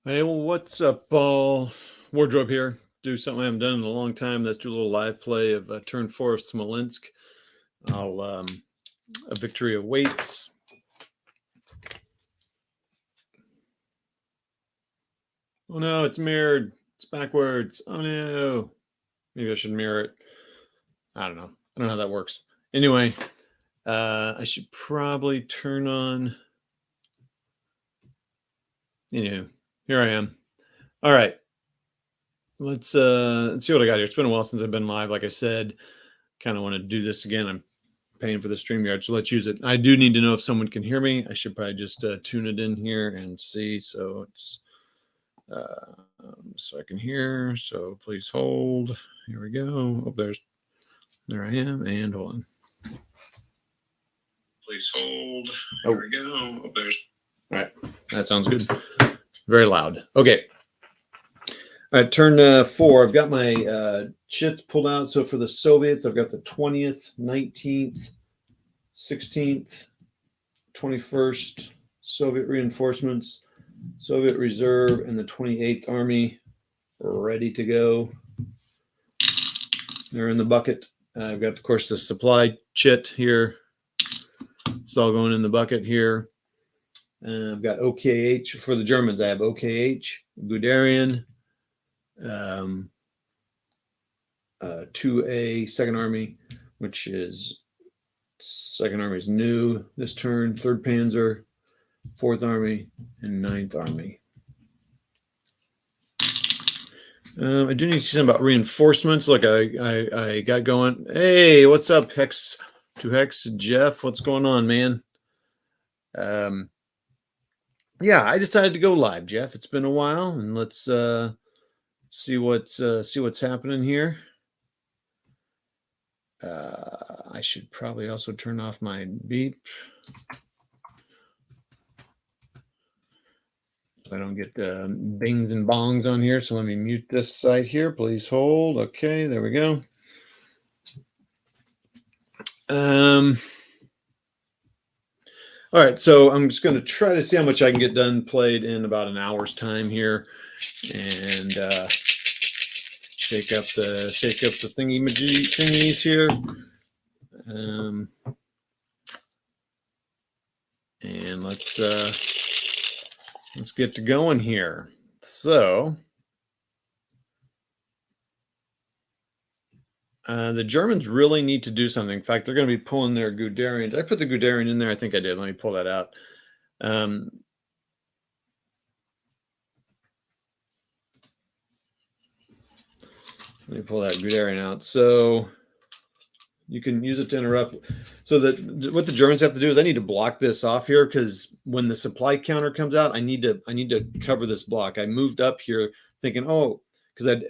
Hey, well, what's up, Paul? Wardrobe here. Do something I haven't done in a long time. Let's do a little live play of turn 4 of Smolensk. I'll a victory awaits. Oh no, it's mirrored. It's backwards. Oh no. Maybe I should mirror it. I don't know. I don't know how that works. Anyway, I should probably turn on. Here I am. All right. Let's see what I got here. It's been a while since I've been live. Like I said, kind of want to do this again. I'm paying for the StreamYard, so let's use it. I do need to know if someone can hear me. I should probably just tune it in here and see. So it's so I can hear. So please hold. Here we go. Oh, there I am. And hold on. Please hold. Here we go. Oh, all right. That sounds good. Very loud. Okay. All right, turn 4. I've got my chits pulled out. So for the Soviets, I've got the 20th, 19th, 16th, 21st Soviet reinforcements, Soviet Reserve, and the 28th Army ready to go. They're in the bucket. I've got, of course, the supply chit here. It's all going in the bucket here. I've got OKH for the Germans. I have OKH, Guderian, 2A, Second Army, which is Second Army is new this turn, 3rd Panzer, 4th Army, and 9th Army. I do need to see something about reinforcements. Look, I got going. Hey, what's up, Hex to Hex Jeff? What's going on, man? Yeah, I decided to go live, Jeff. It's been a while, and let's see what's happening here. I should probably also turn off my beep. I don't get bings and bongs on here. So let me mute this site here. Please hold. Okay, there we go. All right, so I'm just going to try to see how much I can get done played in about an hour's time here, and shake up the thingies here. And let's get to going here. So the Germans really need to do something. In fact, they're going to be pulling their Guderian. Did I put the Guderian in there? I think I did. Let me pull that out. Let me pull that Guderian out. So you can use it to interrupt. So that what the Germans have to do is I need to block this off here, because when the supply counter comes out, I need to cover this block. I moved up here thinking, oh, because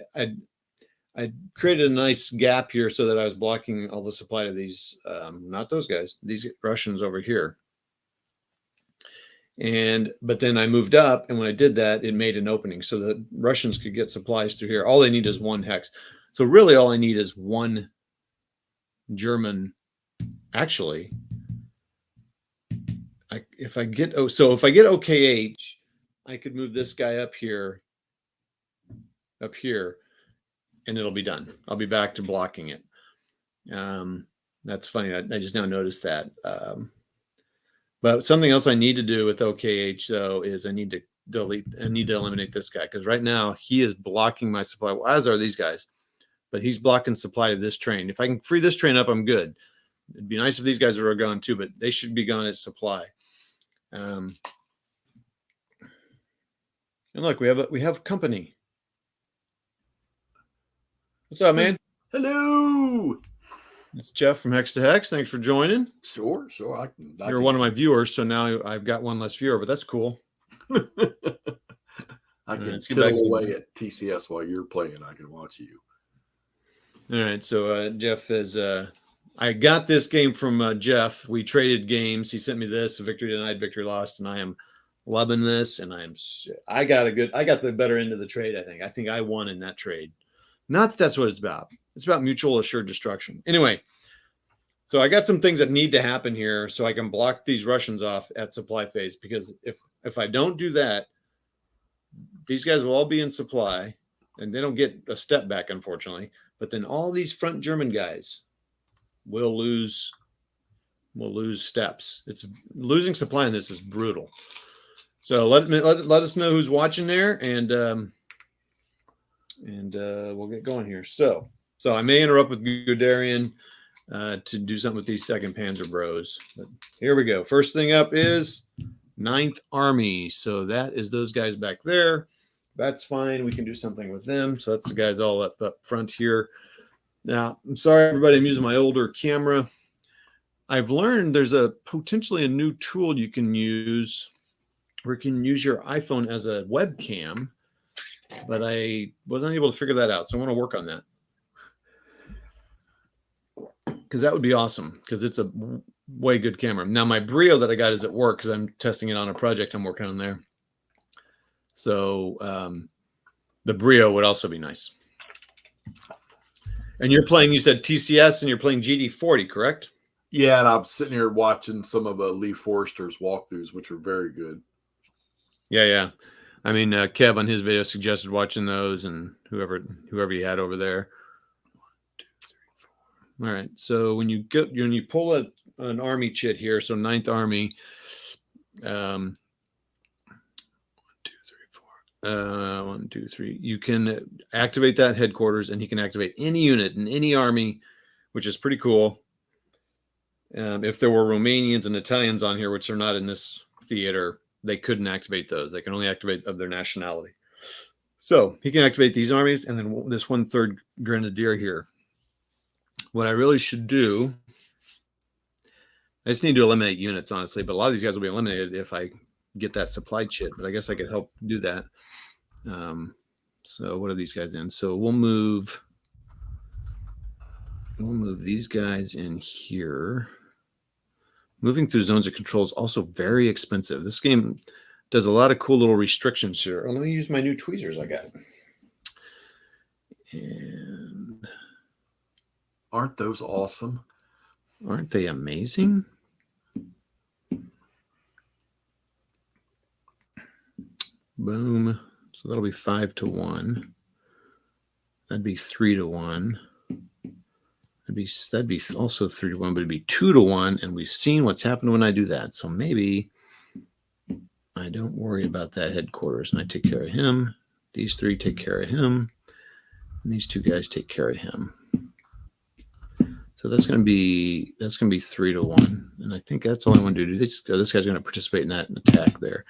I created a nice gap here so that I was blocking all the supply to these, not those guys, these Russians over here. But then I moved up, and when I did that, it made an opening so the Russians could get supplies through here. All they need is one hex. So really all I need is one German. Actually, if I get OKH, I could move this guy up here, and it'll be done. I'll be back to blocking it. That's funny. I just now noticed that. But something else I need to do with OKH though is I need to eliminate this guy, because right now he is blocking my supply, well, as are these guys, but he's blocking supply to this train. If I can free this train up, I'm good. It'd be nice if these guys were gone too, but they should be gone at supply. And look, we have company. What's up, man? Hello. It's Jeff from Hex to Hex. Thanks for joining. Sure. You're one of my viewers, so now I've got one less viewer, but that's cool. I can tittle away at TCS while you're playing. I can watch you. All right. So Jeff is. I got this game from Jeff. We traded games. He sent me this: victory denied, victory lost, and I am loving this. And I got the better end of the trade. I think I won in that trade. Not that that's what it's about. It's about mutual assured destruction. Anyway, so I got some things that need to happen here so I can block these Russians off at supply phase, because if I don't do that, these guys will all be in supply, and they don't get a step back, unfortunately. But then all these front German guys will lose steps. It's losing supply in this is brutal. So let us know who's watching there, and we'll get going here. So I may interrupt with Guderian to do something with these second Panzer bros. But here we go. First thing up is 9th Army. So that is those guys back there. That's fine. We can do something with them. So that's the guys all up front here. Now, I'm sorry, everybody. I'm using my older camera. I've learned there's potentially a new tool you can use where you can use your iPhone as a webcam, but I wasn't able to figure that out. So I want to work on that, because that would be awesome, because it's a way good camera. Now, my Brio that I got is at work because I'm testing it on a project I'm working on there. So the Brio would also be nice. And you're playing, you said TCS, and you're playing GD40, correct? Yeah, and I'm sitting here watching some of Lee Forrester's walkthroughs, which are very good. Yeah. I mean, Kev on his video suggested watching those, and whoever he had over there. 1, 2, 3, 4. All right. So when you pull an army chit here, so 9th Army, 1, 2, 3, 4. 1, 2, 3. You can activate that headquarters, and he can activate any unit in any army, which is pretty cool. If there were Romanians and Italians on here, which are not in this theater, they couldn't activate those. They can only activate of their nationality. So he can activate these armies, and then this 1/3 Grenadier here. What I really should do, I just need to eliminate units, honestly, but a lot of these guys will be eliminated if I get that supply chit, but I guess I could help do that. So what are these guys in? So we'll move these guys in here. Moving through zones of control is also very expensive. This game does a lot of cool little restrictions here. Let me use my new tweezers I got. And aren't those awesome? Aren't they amazing? Boom. So that'll be 5-1. That'd be 3-1. That'd be also 3-1, but it'd be 2-1, and we've seen what's happened when I do that. So maybe I don't worry about that headquarters, and I take care of him. These 3 take care of him, and these 2 guys take care of him. So that's gonna be 3-1, and I think that's all I want to do. This guy's gonna participate in that attack there.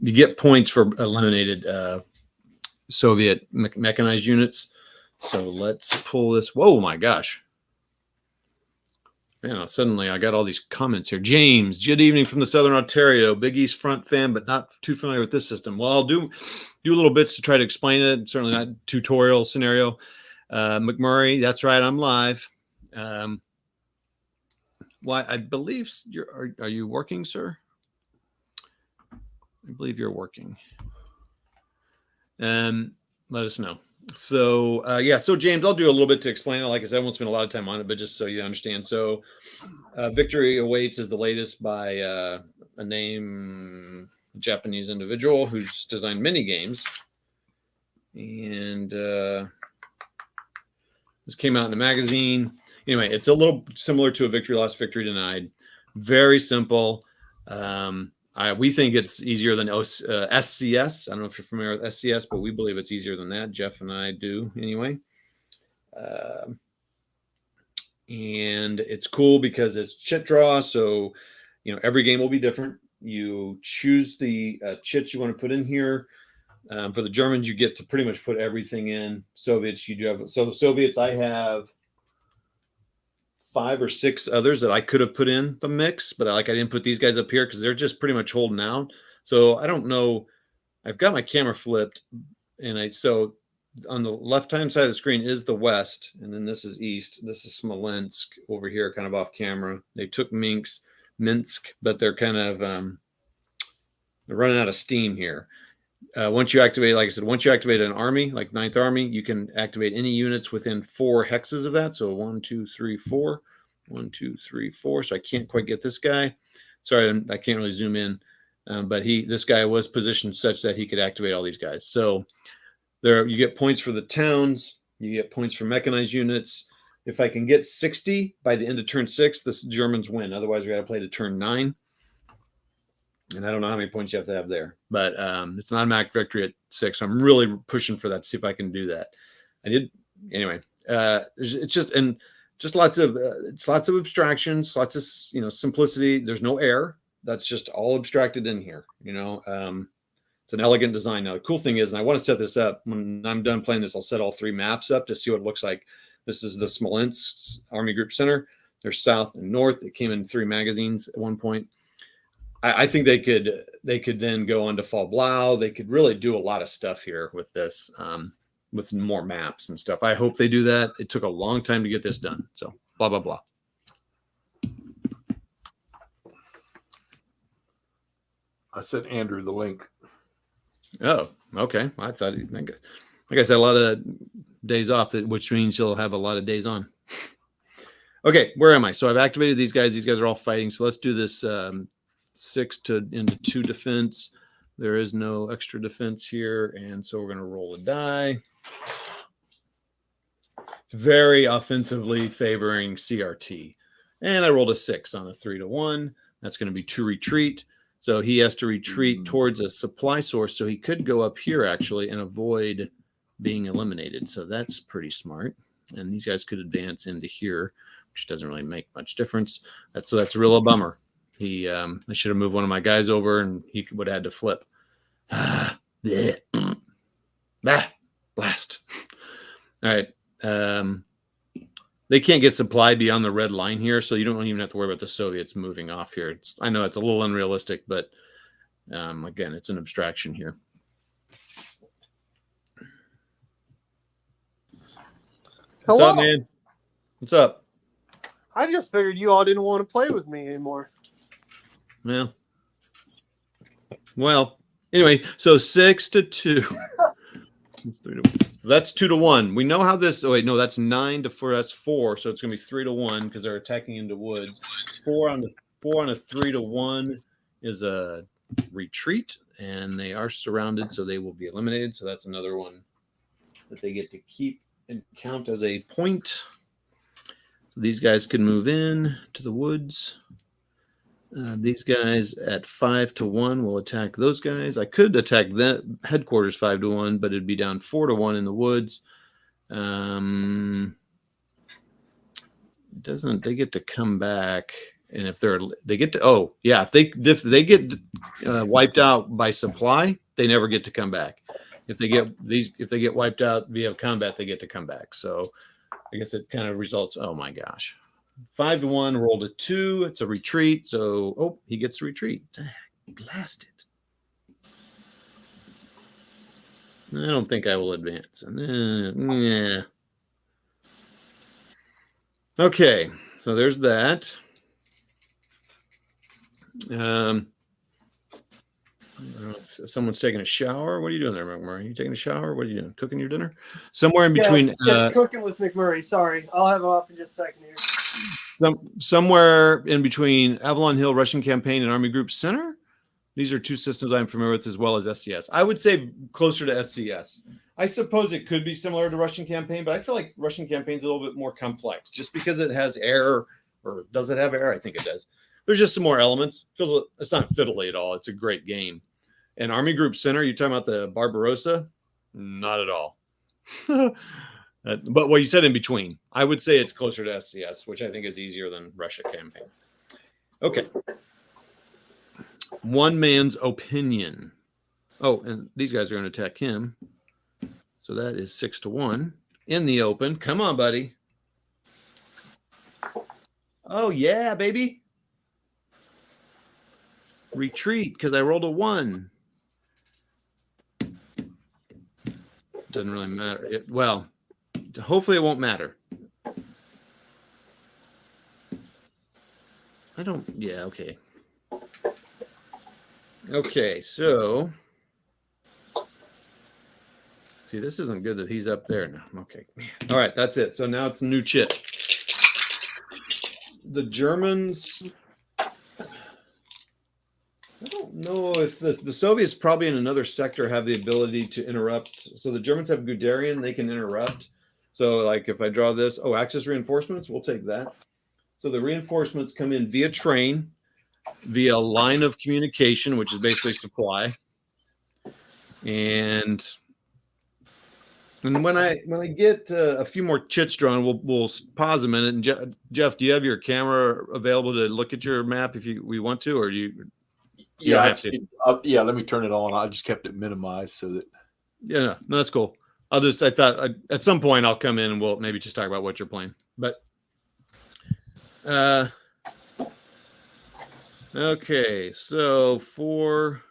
You get points for eliminated Soviet mechanized units. So let's pull this. Whoa, my gosh. Man, suddenly I got all these comments here. James, good evening from the Southern Ontario. Big East Front fan, but not too familiar with this system. Well, I'll do little bits to try to explain it. Certainly not tutorial scenario. McMurray, that's right. I'm live. Well, I believe are you working, sir? I believe you're working. Let us know. So yeah, so James, I'll do a little bit to explain it. Like I said, I won't spend a lot of time on it, but just so you understand. So Victory Awaits is the latest by a Japanese individual who's designed mini games. And this came out in a magazine. Anyway, it's a little similar to a Victory Lost, Victory Denied. Very simple. We think it's easier than SCS. I don't know if you're familiar with SCS, but we believe it's easier than that. Jeff and I do anyway. And it's cool because it's chit draw. So, every game will be different. You choose the chits you want to put in here. For the Germans, you get to pretty much put everything in. Soviets, you do have. So the Soviets, I have 5 or 6 others that I could have put in the mix, but I didn't put these guys up here because they're just pretty much holding out. So I don't know. I've got my camera flipped, and so on the left-hand side of the screen is the West, and then this is East. This is Smolensk over here, kind of off camera. They took Minsk, but they're kind of they're running out of steam here. Once you activate, like I said, once you activate an army, like 9th Army, you can activate any units within 4 hexes of that. So 1, 2, 3, 4. 1, 2, 3, 4. So I can't quite get this guy. Sorry, I can't really zoom in. But this guy was positioned such that he could activate all these guys. So there, you get points for the towns. You get points for mechanized units. If I can get 60 by the end of turn 6, the Germans win. Otherwise, we got to play to turn 9. And I don't know how many points you have to have there. But it's an automatic victory at 6. So I'm really pushing for that to see if I can do that. I did. Anyway, it's just lots of it's lots of abstractions, lots of simplicity. There's no air. That's just all abstracted in here. It's an elegant design. Now the cool thing is, and I want to set this up when I'm done playing this, I'll set all 3 maps up to see what it looks like. This is the Smolensk Army Group Center. There's south and north. It came in 3 magazines at one point. I think they could then go on to Fall Blau. They could really do a lot of stuff here with this. With more maps and stuff. I hope they do that. It took a long time to get this done. So blah, blah, blah. I sent Andrew the link. Oh, okay. I thought, like I said, a lot of days off, which means you'll have a lot of days on. Okay, where am I? So I've activated these guys. These guys are all fighting. So let's do this 6 into 2 defense. There is no extra defense here. And so we're going to roll a die. It's very offensively favoring CRT. And I rolled a 6 on a 3-1. That's going to be 2 retreat. So he has to retreat towards a supply source. So he could go up here, actually, and avoid being eliminated. So that's pretty smart. And these guys could advance into here, which doesn't really make much difference. That's a real bummer. I should have moved one of my guys over, and he would have had to flip. Blast. All right. They can't get supply beyond the red line here, so you don't even have to worry about the Soviets moving off here. I know it's a little unrealistic, but again, it's an abstraction here. Hello. What's up, man? What's up? I just figured you all didn't want to play with me anymore. Well, anyway, so 6-2. So that's 2-1. We know how this. Oh wait, no, that's 9-4. That's 4. So it's going to be 3-1 because they're attacking into woods. 4 on a 3-1 is a retreat, and they are surrounded, so they will be eliminated. So that's another one that they get to keep and count as a point. So these guys can move in to the woods. These guys at 5-1 will attack those guys. I could attack that headquarters 5-1, but it'd be down 4-1 in the woods. They get to come back, and if they get to if they get wiped out by supply, they never get to come back. If they get wiped out via combat, they get to come back. So I guess it kind of results. Oh my gosh. 5-1, rolled a 2. It's a retreat. So, he gets to retreat. Blast it. I don't think I will advance. Yeah. Okay, so there's that. I don't know if someone's taking a shower. What are you doing there, McMurray? Are you taking a shower? What are you doing? Cooking your dinner? Somewhere in between. Just cooking with McMurray. Sorry. I'll have him up in just a second here. Somewhere in between Avalon Hill Russian Campaign and Army Group Center. These are 2 systems I'm familiar with, as well as SCS. I would say closer to SCS. I suppose it could be similar to Russian Campaign, but I feel like Russian Campaign is a little bit more complex just because it has air. Or does it have air? I think it does. There's just some more elements. It's not fiddly at all. It's a great game. And Army Group Center, you talking about the Barbarossa? Not at all. But what you said in between, I would say it's closer to SCS, which I think is easier than Russia Campaign. Okay. One man's opinion. Oh, and these guys are going to attack him. So that is 6-1 in the open. Come on, buddy. Oh, yeah, baby. Retreat because I rolled a 1. Doesn't really matter. Hopefully it won't matter. Okay. Okay, so see, this isn't good that he's up there now. Okay. All right, that's it. So now it's a new chip. The Germans I don't know if the Soviets probably in another sector have the ability to interrupt. So the Germans have Guderian, they can interrupt. So like if I draw this, oh, axis reinforcements, we'll take that. So the reinforcements come in via train, via line of communication, which is basically supply. And when I get a few more chits drawn, we'll pause a minute. And Jeff, do you have your camera available to look at your map if we want to, or you Yeah, don't have to? yeah. Let me turn it on. I just kept it minimized so that. Yeah, no, that's cool. I thought at some point I'll come in and we'll maybe just talk about what you're playing. But okay, so for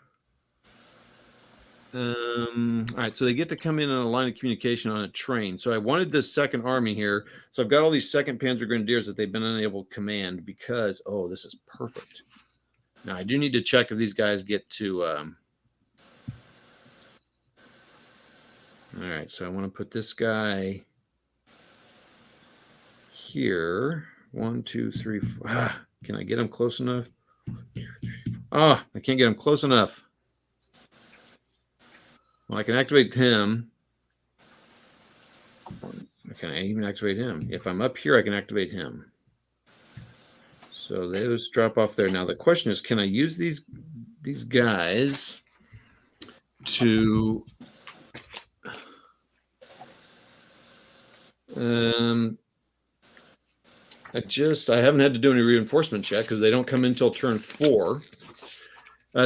all right, so they get to come in on a line of communication on a train. So I wanted this second army here. So I've got all these second Panzer Grenadiers that they've been unable to command because this is perfect. Now I do need to check if these guys get to all right, so I want to put this guy here. 1, 2, 3, 4. Can I get him close enough? I can't get him close enough. Well, I can activate him. Can I even activate him? If I'm up here, I can activate him. So those drop off there. Now the question is, can I use these guys to I haven't had to do any reinforcement check because they don't come in until turn 4.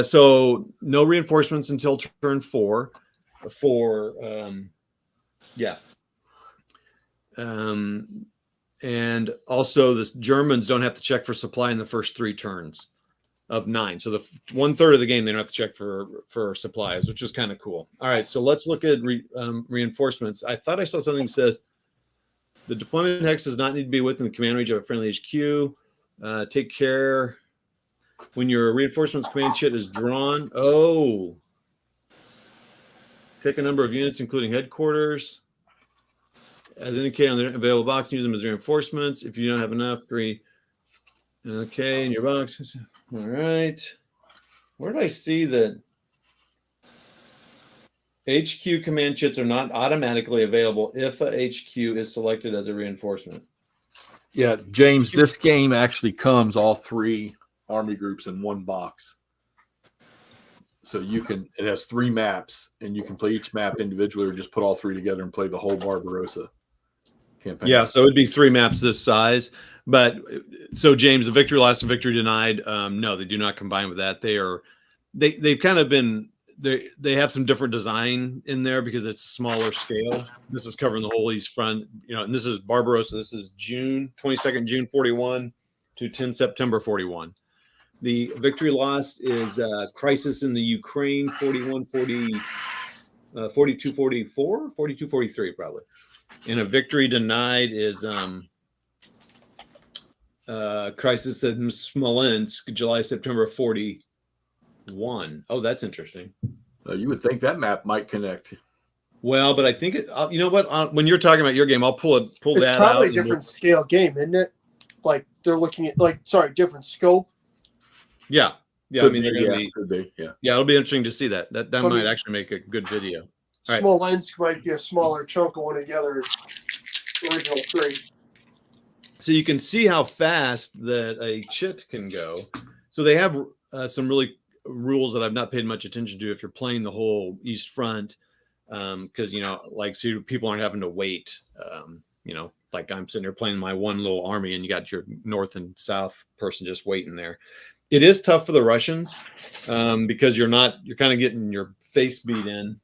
So no reinforcements until turn 4 for and also the Germans don't have to check for supply in the first 3 turns of 9. So the 1/3 of the game they don't have to check for supplies, which is kind of cool. All right, so let's look at reinforcements. I thought I saw something that says the deployment hex does not need to be within the command range of a friendly HQ. Take care when your reinforcements command chit is drawn. Pick a number of units, including headquarters. As indicated on the available box, use them as reinforcements. If you don't have enough, 3. Okay, in your box. All right. Where did I see that HQ command chits are not automatically available if a HQ is selected as a reinforcement? Yeah, James, this game actually comes all 3 army groups in one box. So it has 3 maps, and you can play each map individually or just put all 3 together and play the whole Barbarossa campaign. Yeah, so it'd be 3 maps this size. But so James, the victory lost and victory denied. No, they do not combine with that. They've kind of been they have some different design in there because it's smaller scale. This is covering the whole East Front, and this is Barbarossa. This is June 22nd, June 41 to 10 September 41. The victory loss is Crisis in the Ukraine 42-44, probably. And a victory denied is Crisis in Smolensk, July, September 41. Oh, that's interesting. You would think that map might connect. Well, but I think you know what? When you're talking about your game, I'll pull that out. It's probably a different scale game, isn't it? Like they're looking at different scope. Yeah. I mean, they're going to be. Could be. Yeah. Yeah, it'll be interesting to see that. That might actually make a good video. All right. Smolensk might be a smaller chunk of one of the other original 3. So you can see how fast that a chit can go. So they have some really rules that I've not paid much attention to if you're playing the whole East Front, because so people aren't having to wait. Like I'm sitting there playing my one little army, and you got your north and south person just waiting there. It is tough for the Russians because you're kind of getting your face beat in.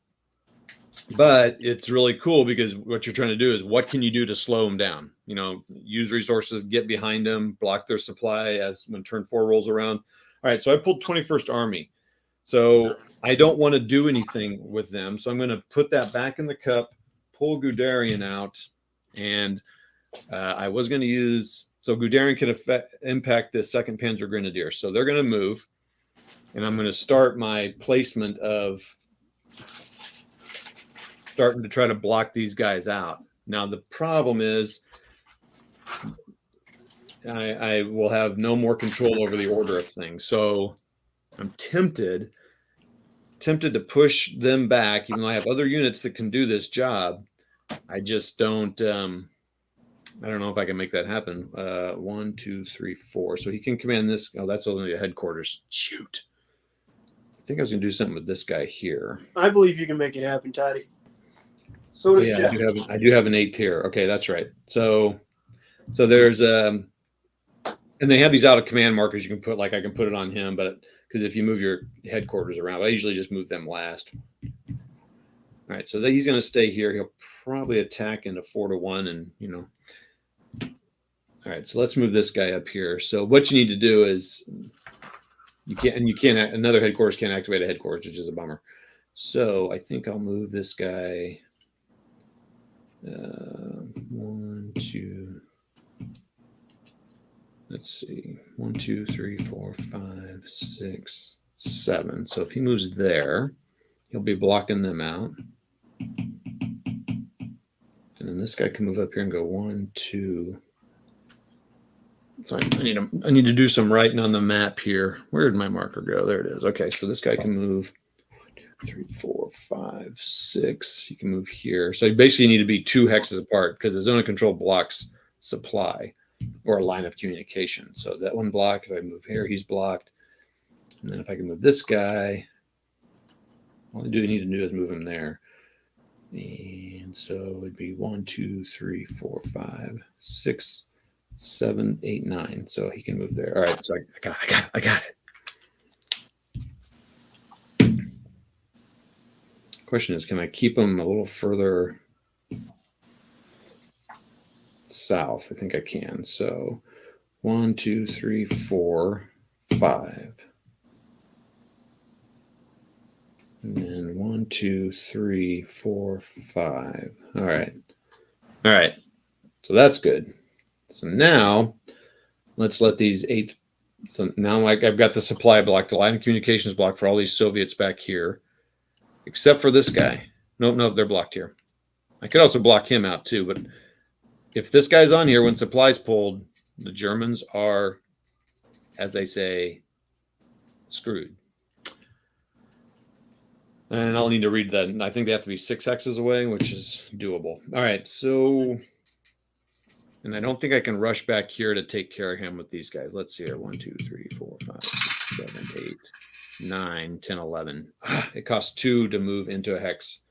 But it's really cool because what you're trying to do is what can you do to slow them down? Use resources, get behind them, block their supply when turn 4 rolls around. All right, so I pulled 21st Army. So I don't want to do anything with them. So I'm going to put that back in the cup, pull Guderian out, and I was going to use... So Guderian can impact the 2nd Panzer Grenadier. So they're going to move, and I'm going to start my placement of starting to try to block these guys out. Now, the problem is I will have no more control over the order of things. So I'm tempted to push them back, even though I have other units that can do this job. I just don't. I don't know if I can make that happen. 1, 2, 3, 4. So he can command this. Oh, that's only the headquarters. Shoot. I think I was going to do something with this guy here. I believe you can make it happen, Toddy. So Oh, does yeah, Jeff. I do have an 8th here. Okay, that's right. So there's and they have these out of command markers you can put. Like I can put it on him, but because if you move your headquarters around, I usually just move them last. All right, so he's going to stay here. He'll probably attack into 4-1, and All right, so let's move this guy up here. So what you need to do is another headquarters can't activate a headquarters, which is a bummer. So I think I'll move this guy. 1, 2. Let's see. 1, 2, 3, 4, 5, 6, 7. So if he moves there, he'll be blocking them out. And then this guy can move up here and go 1, 2. So I need to do some writing on the map here. Where did my marker go? There it is. Okay, so this guy can move 3, 4, 5, 6. You can move here. So you basically need to be 2 hexes apart because the zone of control blocks supply or a line of communication. So that one block, if I move here, he's blocked. And then if I can move this guy, all I need to do is move him there. And so it'd be 1, 2, 3, 4, 5, 6, 7, 8, 9. So he can move there. All right. So I got it. Question is, can I keep him a little further south? I think I can. So 1, 2, 3, 4, 5. And then 1, 2, 3, 4, 5. All right. So that's good. So now let's let these 8. So now I've got the supply block, the line of communications block for all these Soviets back here, except for this guy. Nope, they're blocked here. I could also block him out too, but if this guy's on here when supply's pulled, the Germans are, as they say, screwed. And I'll need to read that. I think they have to be 6 hexes away, which is doable. All right, so, and I don't think I can rush back here to take care of him with these guys. Let's see here. 1, 2, 3, 4, 5, 6, 7, 8, 9, 10, 11. It costs 2 to move into a hex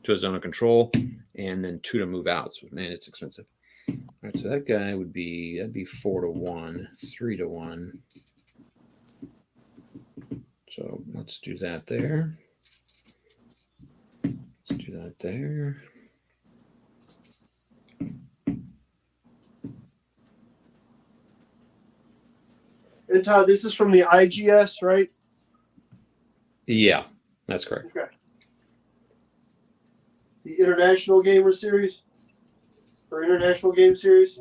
to a zone of control, and then 2 to move out. So, man, it's expensive. All right, so that'd be 4-1, 3-1. So let's do that there. Let's do that there. And Todd, this is from the IGS, right? Yeah, that's correct. Okay. The International Gamer Series? Or International Game Series?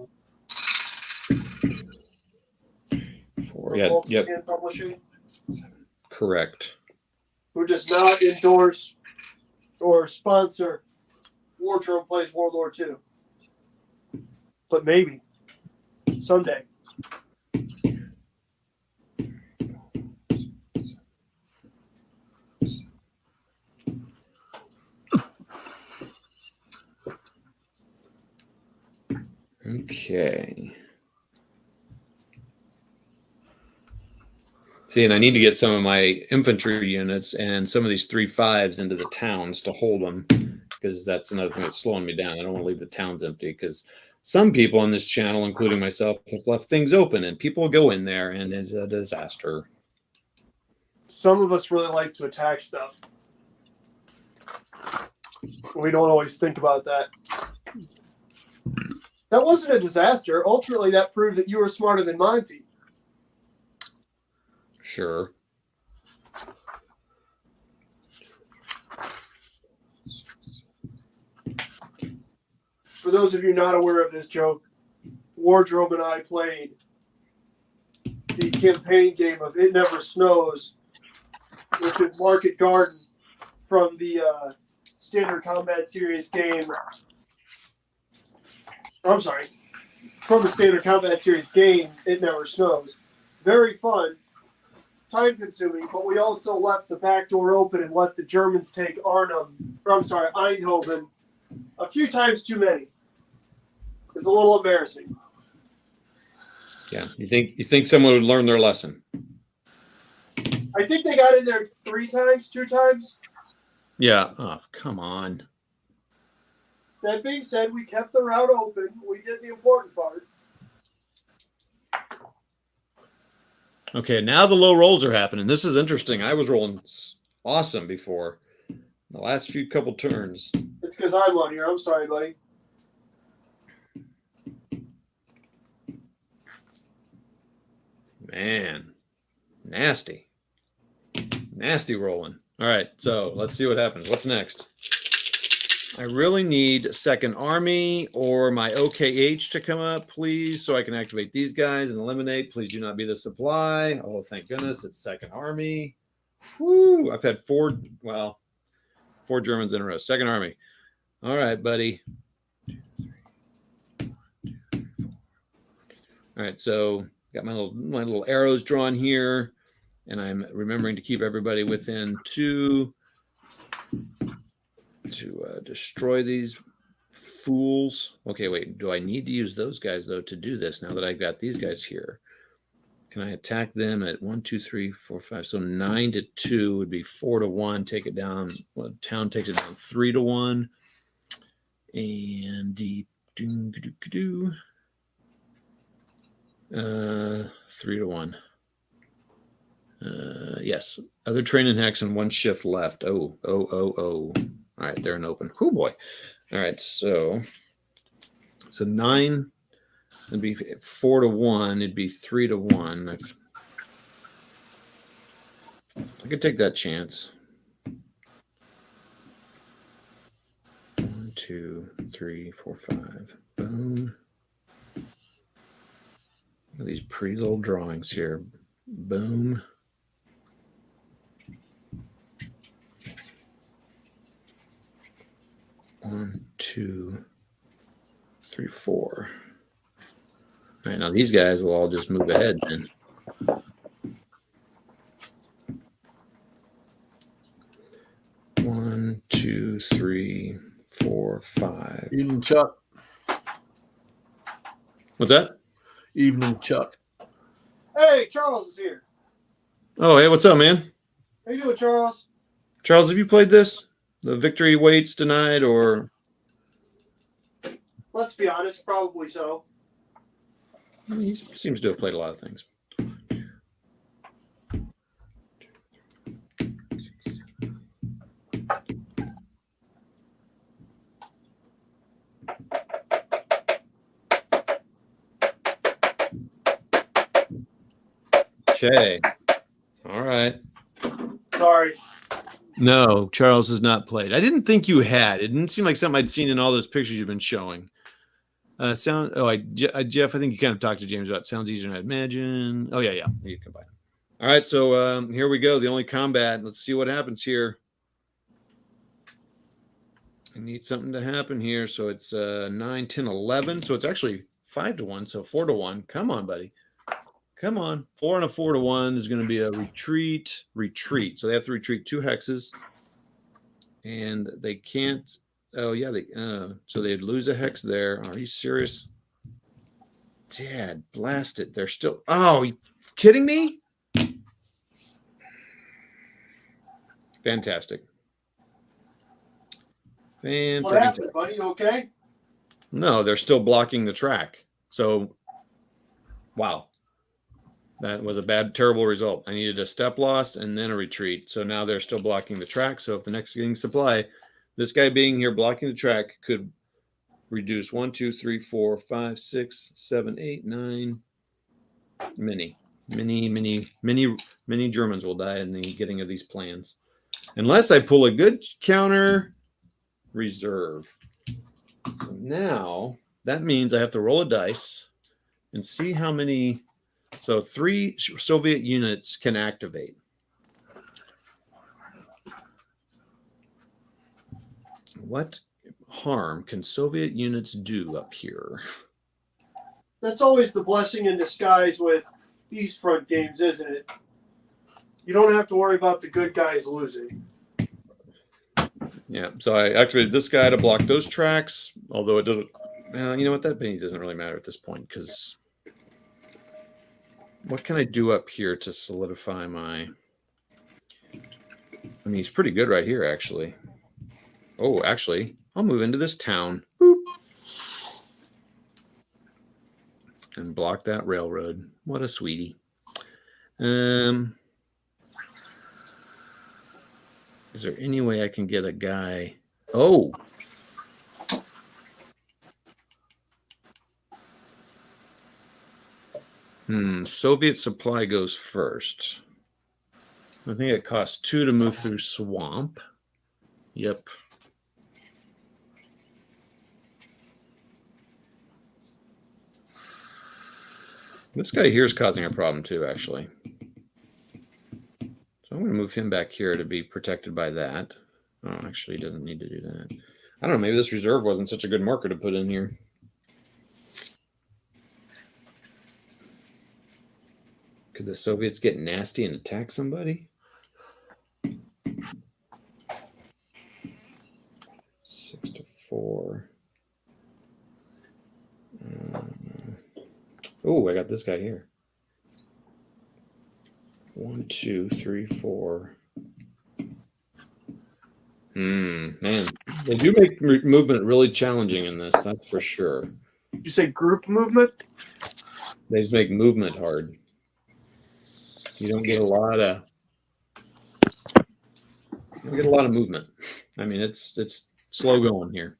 Yep. And Publishing? Correct. Who does not endorse or sponsor Wardrobe Plays World War II. But maybe. Someday. Okay. See, and I need to get some of my infantry units and some of these 3-5s into the towns to hold them, because that's another thing that's slowing me down. I don't want to leave the towns empty, because some people on this channel, including myself, have left things open, and people go in there, and it's a disaster. Some of us really like to attack stuff. We don't always think about that. That wasn't a disaster. Ultimately, that proves that you were smarter than Monty. Sure. For those of you not aware of this joke, Wardrobe and I played the campaign game of It Never Snows, which is Market Garden from the Standard Combat Series game. I'm sorry, from the Standard Combat Series game, It Never Snows. Very fun. time consuming, but we also left the back door open and let the Germans take Eindhoven a few times too many. It's a little embarrassing. Yeah, you think someone would learn their lesson? I think they got in there 2 times. Yeah. Oh, come on. That being said, we kept the route open. We did the important part. Okay, now the low rolls are happening. This is interesting. I was rolling awesome before. The last few couple turns. It's because I'm on here. I'm sorry, buddy. Man, nasty. Nasty rolling. All right, so let's see what happens. What's next? I really need Second Army or my OKH to come up, please, so I can activate these guys and eliminate. Please do not be the supply. Oh, thank goodness it's Second Army. Whew, I've had four Germans in a row. Second Army. All right, buddy. All right, so got my little arrows drawn here, and I'm remembering to keep everybody within 2 to destroy these fools. Okay, wait. Do I need to use those guys though to do this? Now that I've got these guys here, can I attack them at 1, 2, 3, 4, 5? So 9 to 2 would be 4 to 1. Take it down. Well, town takes it down 3 to 1, and the 3 to 1. Yes. Other train and hex and 1 shift left. Oh. All right, they're an open. Oh boy. All right, so 9 would be 4 to 1. It'd be 3 to 1. I could take that chance. 1, 2, 3, 4, 5. Boom. Look at these pretty little drawings here. Boom. One, 2, 3, 4. All right, now these guys will all just move ahead then. One, 2, 3, 4, 5. Evening, Chuck. What's that? Evening, Chuck. Hey, Charles is here. Oh, hey, what's up, man? How you doing, Charles? Charles, have you played this? The victory waits denied, or? Let's be honest, probably so. He seems to have played a lot of things. Okay. All right. Sorry. No, Charles has not played. I didn't think you had. It didn't seem like something I'd seen in all those pictures you've been showing. Jeff, I think you kind of talked to James about it. Sounds easier than I imagine. Oh, yeah. You combine them. All right, so here we go. The only combat. Let's see what happens here. I need something to happen here. So it's 9, 10, 11. So it's actually 5 to 1. So 4 to 1. Come on, buddy. Come on. 4 and a 4 to 1 is going to be a retreat. So they have to retreat 2 hexes. And they can't. Oh, yeah. So they'd lose a hex there. Are you serious? Dad, blast it. They're still. Oh, you kidding me? Fantastic. What happened, buddy? You okay? No, they're still blocking the track. So, wow. That was a terrible result. I needed a step loss and then a retreat. So now they're still blocking the track. So if the next getting supply, this guy being here blocking the track could reduce 1, 2, 3, 4, 5, 6, 7, 8, 9. Many Germans will die in the getting of these plans. Unless I pull a good counter reserve. So now that means I have to roll a dice and see how many. So 3 Soviet units can activate. What harm can Soviet units do up here? That's always the blessing in disguise with East Front games, isn't it? You don't have to worry about the good guys losing. Yeah, so I activated this guy to block those tracks, although it doesn't. You know what? That penny doesn't really matter at this point because what can I do up here to solidify my? I mean, he's pretty good right here, actually. Oh, actually, I'll move into this town. Boop. And block that railroad. What a sweetie. Is there any way I can get a guy? Oh. Soviet supply goes first. I think it costs 2 to move through swamp. Yep. This guy here is causing a problem too, actually. So I'm going to move him back here to be protected by that. Oh, actually, he doesn't need to do that. I don't know. Maybe this reserve wasn't such a good marker to put in here. Could the Soviets get nasty and attack somebody? 6-4. Oh, I got this guy here. 1, 2, 3, 4. Man, they do make movement really challenging in this. That's for sure. You say group movement? They just make movement hard. You don't get a lot of. You don't get a lot of movement. I mean, it's slow going here.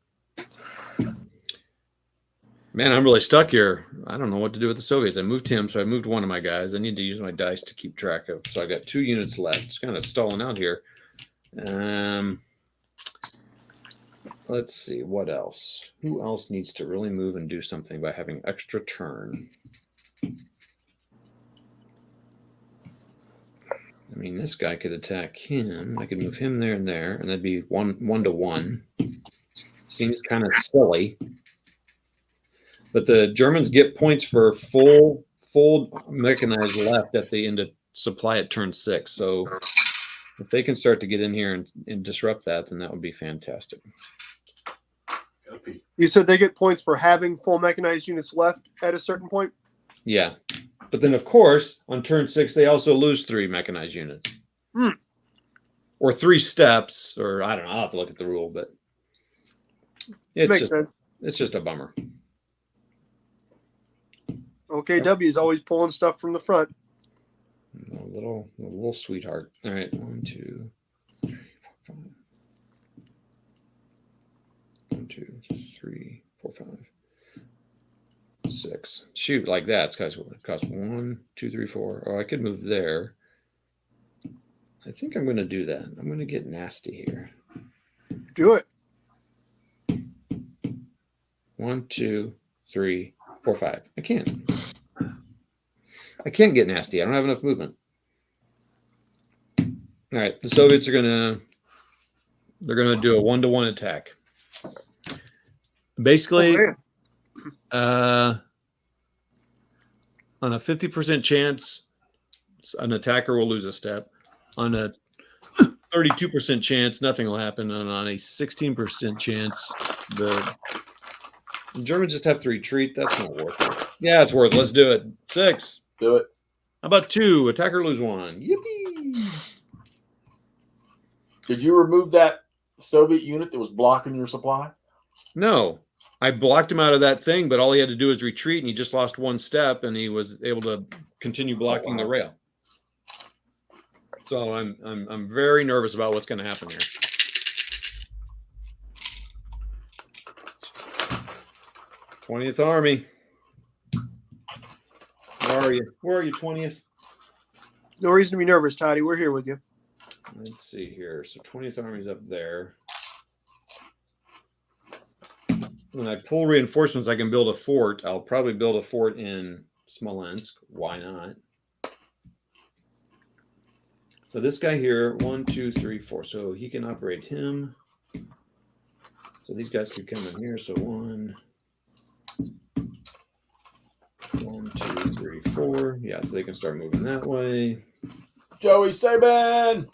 Man, I'm really stuck here. I don't know what to do with the Soviets. I moved him, so I moved one of my guys. I need to use my dice to keep track of. So I got 2 units left. It's kind of stalling out here. Let's see, what else? Who else needs to really move and do something by having extra turn? I mean, this guy could attack him. I could move him there and there, and that'd be 1-1. Seems kind of silly. But the Germans get points for full mechanized left at the end of supply at turn 6. So if they can start to get in here and disrupt that, then that would be fantastic. You said they get points for having full mechanized units left at a certain point? Yeah. But then, of course, on turn 6, they also lose 3 mechanized units. Or 3 steps, or I don't know. I'll have to look at the rule, but Makes sense. It's just a bummer. OKW is always pulling stuff from the front. A little sweetheart. All right, 1, 2, 3, 4, 5. 1, 2, 3, 4, 5, 6. Shoot, like that. It's cost 1, 2, 3, 4. Oh, I could move there. I think I'm going to do that. I'm going to get nasty here. Do it. 1, 2, 3, 4, 5. I can't get nasty. I don't have enough movement. All right, the Soviets are gonna do a 1-to-1 attack. Basically, on a 50% chance, an attacker will lose a step. On a 32% chance, nothing will happen. And on a 16% chance, the Germans just have to retreat. That's not worth it. Yeah, it's worth it. Let's do it. 6. Do it. How about 2? Attacker lose 1. Yippee! Did you remove that Soviet unit that was blocking your supply? No. I blocked him out of that thing, but all he had to do was retreat, and he just lost 1 step, and he was able to continue blocking the rail. So I'm very nervous about what's going to happen here. '20th Army. Where are you? Where are you, 20th? No reason to be nervous, Toddy. We're here with you. Let's see here. So 20th Army's up there. When I pull reinforcements, I can build a fort. I'll probably build a fort in Smolensk. Why not? So this guy here, 1, 2, 3, 4. So he can operate him. So these guys could come in here. So 1, 2, 3, 4. Yeah, so they can start moving that way. Joey Saban.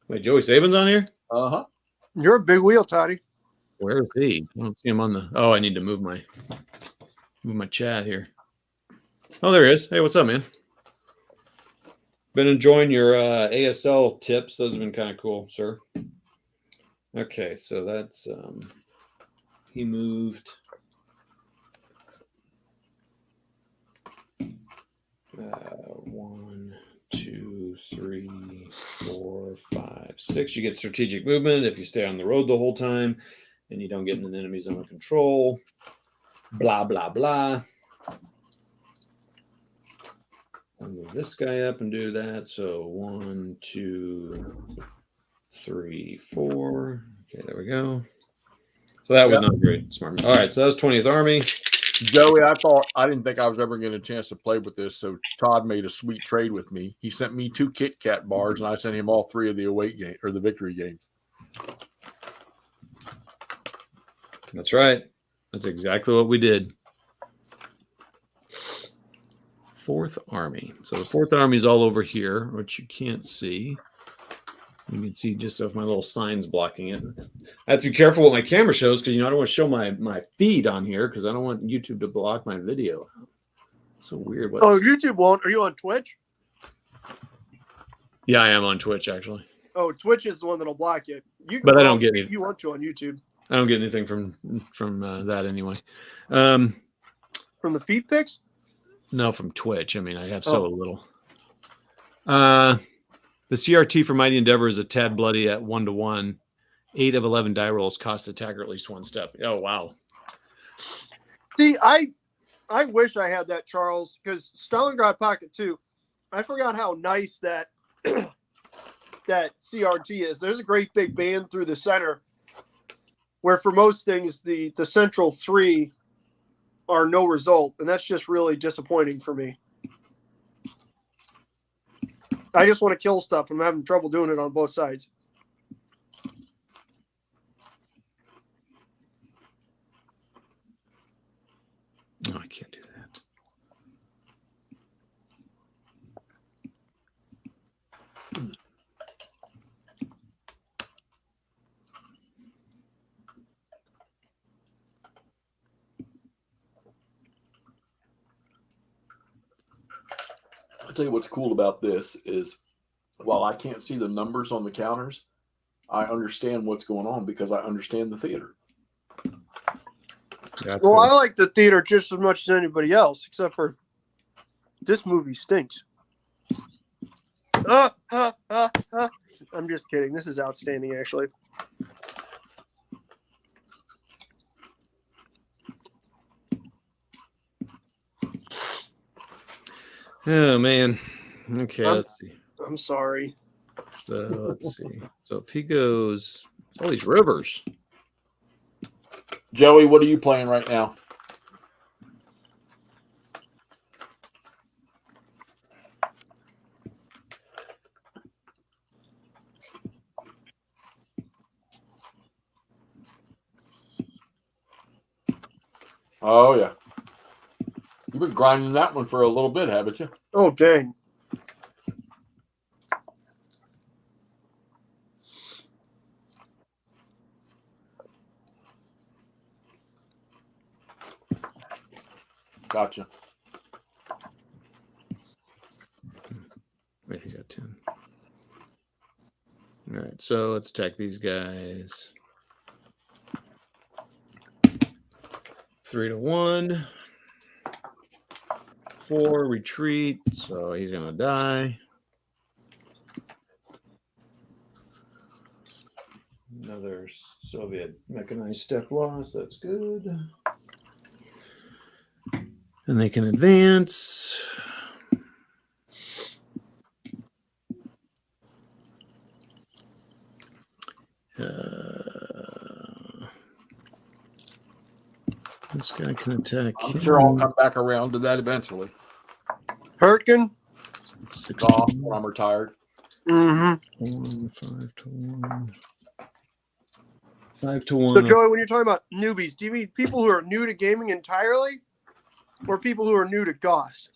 Wait, Joey Saban's on here? Uh-huh. You're a big wheel, Toddy. Where is he? I don't see him on the. Oh, I need to move my chat here. Oh, there he is. Hey, what's up, man? Been enjoying your ASL tips. Those have been kind of cool, sir. Okay, so that's he moved. 1, 2, 3, 4, 5, 6. You get strategic movement if you stay on the road the whole time and you don't get in an enemy zone of control. Blah, blah, blah. I'll move this guy up and do that. So 1, 2, 3, 4. Okay, there we go. So that was not great. Smart. All right, so that was 20th Army. Joey, I didn't think I was ever getting a chance to play with this, so Todd made a sweet trade with me. He sent me 2 Kit Kat bars, and I sent him all 3 of the away game or the victory games. That's right. That's exactly what we did. 4th Army. So the 4th Army is all over here, which you can't see. You can see just if my little sign's blocking it. I have to be careful what my camera shows because, I don't want to show my feed on here because I don't want YouTube to block my video. So weird. Oh, YouTube won't. Are you on Twitch? Yeah, I am on Twitch, actually. Oh, Twitch is the one that'll block you. You can But I don't get if you want to on YouTube. I don't get anything from that anyway. From the feed pics? No, from Twitch. I mean, I have so little. The CRT for Mighty Endeavor is a tad bloody at 1-1. 8 of 11 die rolls cost attacker at least 1 step. Oh, wow. See, I wish I had that, Charles, because Stalingrad Pocket 2, I forgot how nice that that CRT is. There's a great big band through the center, where for most things, the central 3 are no result, and that's just really disappointing for me. I just want to kill stuff. I'm having trouble doing it on both sides. No, I can't do that. I'll tell you what's cool about this is while I can't see the numbers on the counters, I understand what's going on because I understand the theater. That's Well, cool. I like the theater just as much as anybody else, except for this movie stinks. I'm just kidding. This is outstanding, actually. Oh, man. Okay, let's see. I'm sorry. So let's see. So if he goes, all these rivers. Joey, what are you playing right now? Oh, yeah. You've been grinding that one for a little bit, haven't you? Oh, dang. Gotcha. Wait, he's got 10. All right, so let's attack these guys. 3-1. 4 retreat, so he's gonna die. Another Soviet mechanized step loss. That's good. And they can advance. This guy can attack. I'm sure I'll come back around to that eventually. Hurtkin? 6 When I'm retired. Mm-hmm. 5-1. 5-1. So, Joey, when you're talking about newbies, do you mean people who are new to gaming entirely or people who are new to Goss?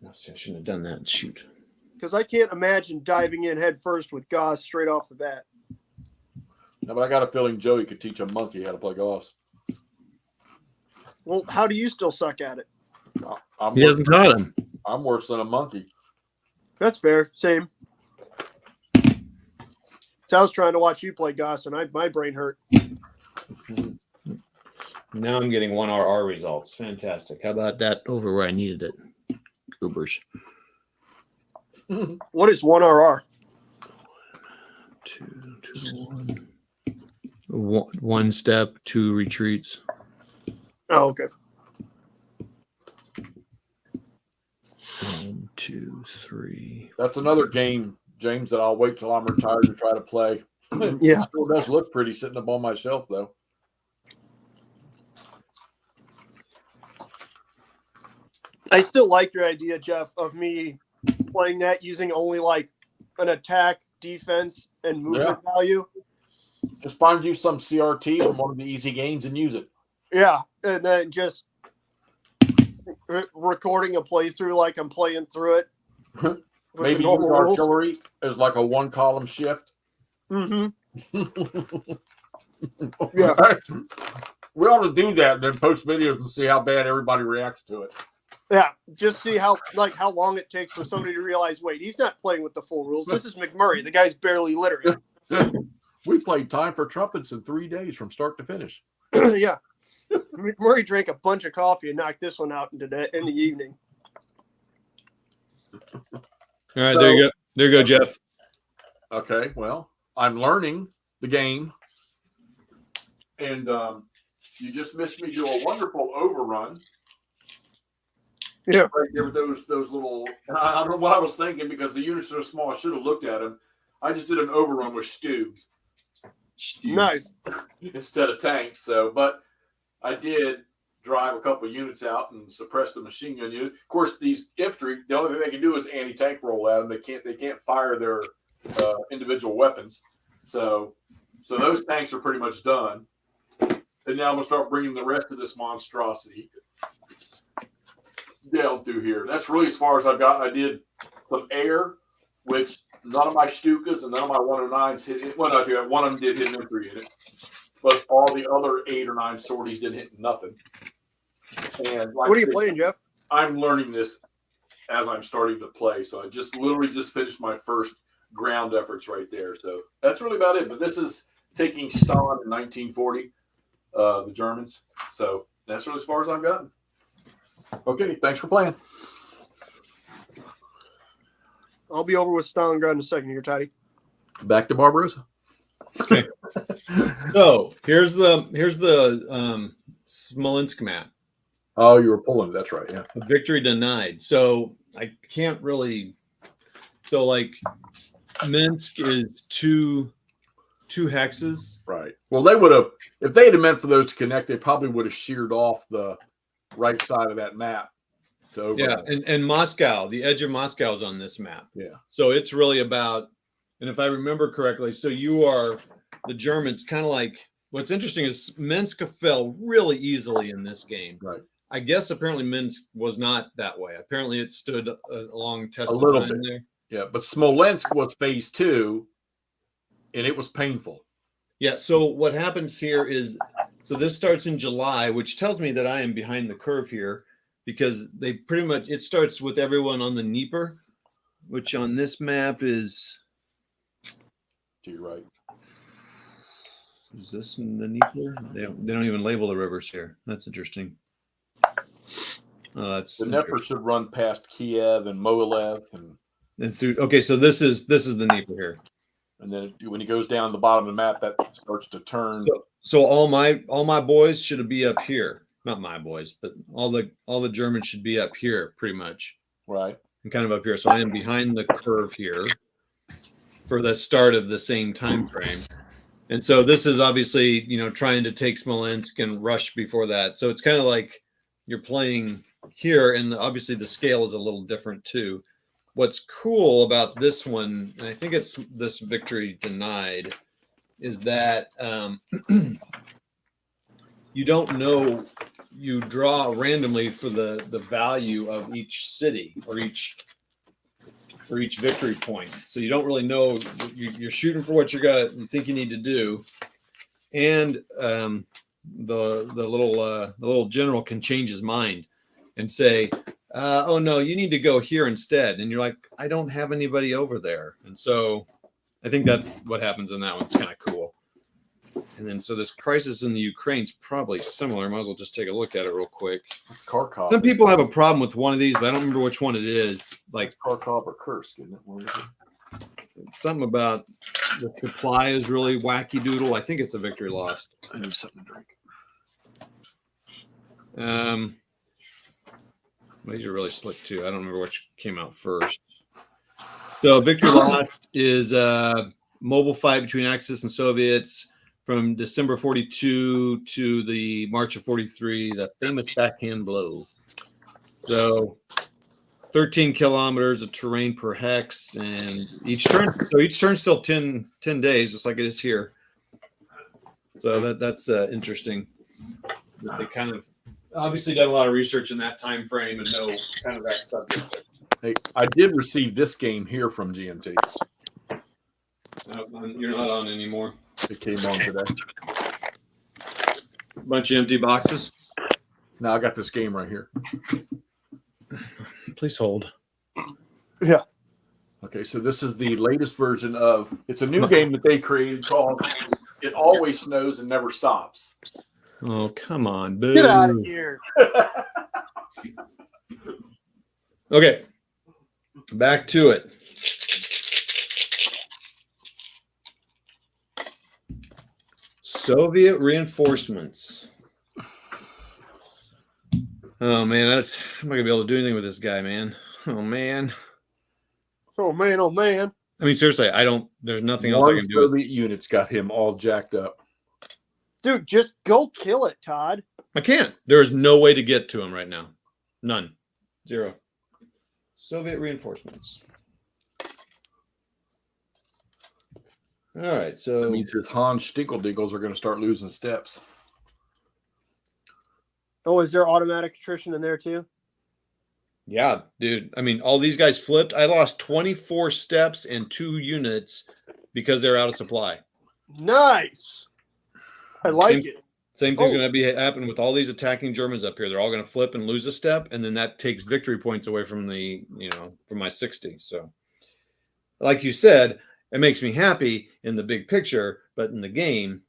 I shouldn't have done that. Shoot. Because I can't imagine diving in head first with Goss straight off the bat. No, but I got a feeling Joey could teach a monkey how to play Goss. Well, how do you still suck at it? He hasn't taught him. I'm worse than a monkey. That's fair. Same. So I was trying to watch you play Goss, and my brain hurt. Now I'm getting 1RR results. Fantastic. How about that over where I needed it? Goobers. What is 1RR? 2, 1. One step, 2 retreats. Oh, okay. 1, 2, 3. That's another game, James, that I'll wait till I'm retired to try to play. Yeah. It still does look pretty sitting up on my shelf, though. I still like your idea, Jeff, of me playing that using only like an attack, defense, and movement value. Just find you some CRT from one of the easy games and use it. Yeah, and then just recording a playthrough like I'm playing through it. with Maybe the use normal rules. artillery as like a 1-column shift. Mm-hmm. Yeah. We ought to do that and then post videos and see how bad everybody reacts to it. Yeah, just see how long it takes for somebody to realize, wait, he's not playing with the full rules. This is McMurray. The guy's barely literate. We played Time for Trumpets in 3 days from start to finish. Yeah. McMurray drank a bunch of coffee and knocked this one out in the evening. All right, there you go. There you go, Jeff. Okay, well, I'm learning the game. And you just missed me do a wonderful overrun. Yeah. Right there with those little, I don't know what I was thinking because the units are so small, I should have looked at them. I just did an overrun with Stoogs. Nice. Instead of tanks. So, but I did drive a couple of units out and suppress the machine gun unit. Of course, these infantry, the only thing they can do is anti-tank roll at them. They can't fire their individual weapons. So those tanks are pretty much done. And now I'm gonna start bringing the rest of this monstrosity down through here. That's really as far as I've gotten. I did some air, which none of my Stukas and none of my 109s hit it. Well, not two. One of them did hit an infantry unit, but all the other 8 or 9 sorties didn't hit nothing. And like What are you playing, Jeff? I'm learning this as I'm starting to play. So I just literally just finished my first ground efforts right there. So that's really about it. But this is taking Stalin in 1940, the Germans. So that's really as far as I've gotten. Okay, thanks for playing. I'll be over with Stalingrad in a second here, Toddy. Back to Barbarossa. Okay. So here's the Smolensk map. Oh, you were pulling it. That's right. Yeah. A victory denied. So I can't really. So like Minsk is two hexes. Right. Well, they would have, if they had meant for those to connect, they probably would have sheared off the right side of that map. Yeah, and Moscow, the edge of Moscow is on this map. Yeah. So it's really about, and if I remember correctly, so you are the Germans, kind of like, what's interesting is Minsk fell really easily in this game. Right. I guess apparently Minsk was not that way. Apparently it stood a long test A of little time bit. there. Yeah, but Smolensk was phase 2, and it was painful. Yeah, so what happens here is, so this starts in July, which tells me that I am behind the curve here, because they pretty much, it starts with everyone on the Dnieper, which on this map is, To your right. is this in the Dnieper? They don't even label the rivers here. That's interesting. That's The Dnieper should run past Kiev and Mogilev, and through. Okay, so this is the Dnieper here. and then when he goes down the bottom of the map, that starts to turn. So all my boys should be up here. Not my boys, but all the Germans should be up here, pretty much. Right. And kind of up here. So I am behind the curve here for the start of the same time frame. And so this is obviously, trying to take Smolensk and rush before that. So it's kind of like you're playing here, and obviously the scale is a little different too. What's cool about this one, and I think it's this victory denied, is that you don't know you draw randomly for the value of each city or each victory point. So you don't really know. You're shooting for what you think you need to do, and the little general can change his mind and say, "Oh no, you need to go here instead." And you're like, "I don't have anybody over there," and so I think that's what happens in that one. It's kind of cool. And then, so this crisis in the Ukraine is probably similar. Might as well just take a look at it real quick. Kharkov. Some people have a problem with one of these, but I don't remember which one it is. Like Kharkov or Kursk, isn't it? Something about the supply is really wacky doodle. I think it's a victory lost. I need something to drink. These are really slick too. I don't remember which came out first. So victory lost is a mobile fight between Axis and Soviets from December 42 to the March of 43, the famous backhand blow. So 13 kilometers of terrain per hex, and each turn's still 10 days, just like it is here. So that's interesting. They kind of obviously done a lot of research in that time frame and know kind of that subject. Hey, I did receive this game here from GMT. You're not on anymore. It came on today. Bunch of empty boxes. Now I got this game right here. Please hold. Yeah. Okay, so this is the latest version of. It's a new game that they created called "It Always Snows and Never Stops." Oh, come on, boo. Get out of here. Okay. Back to it. Soviet reinforcements. Oh man, I'm not gonna be able to do anything with this guy, man. Oh man. Oh man, oh man. I mean, seriously, there's nothing else I can do. Soviet units got him all jacked up. Dude, just go kill it, Todd. I can't. There is no way to get to him right now. None. Zero. Soviet reinforcements. All right, so That means his Hans Stinkeldinkles are going to start losing steps. Oh, is there automatic attrition in there too? yeah, dude. I mean, all these guys flipped. I lost 24 steps and 2 units because they're out of supply. Nice. I like it. Same thing's going to happen with all these attacking Germans up here. They're all going to flip and lose a step, and then that takes victory points away from from my 60. So, like you said, it makes me happy in the big picture, but in the game,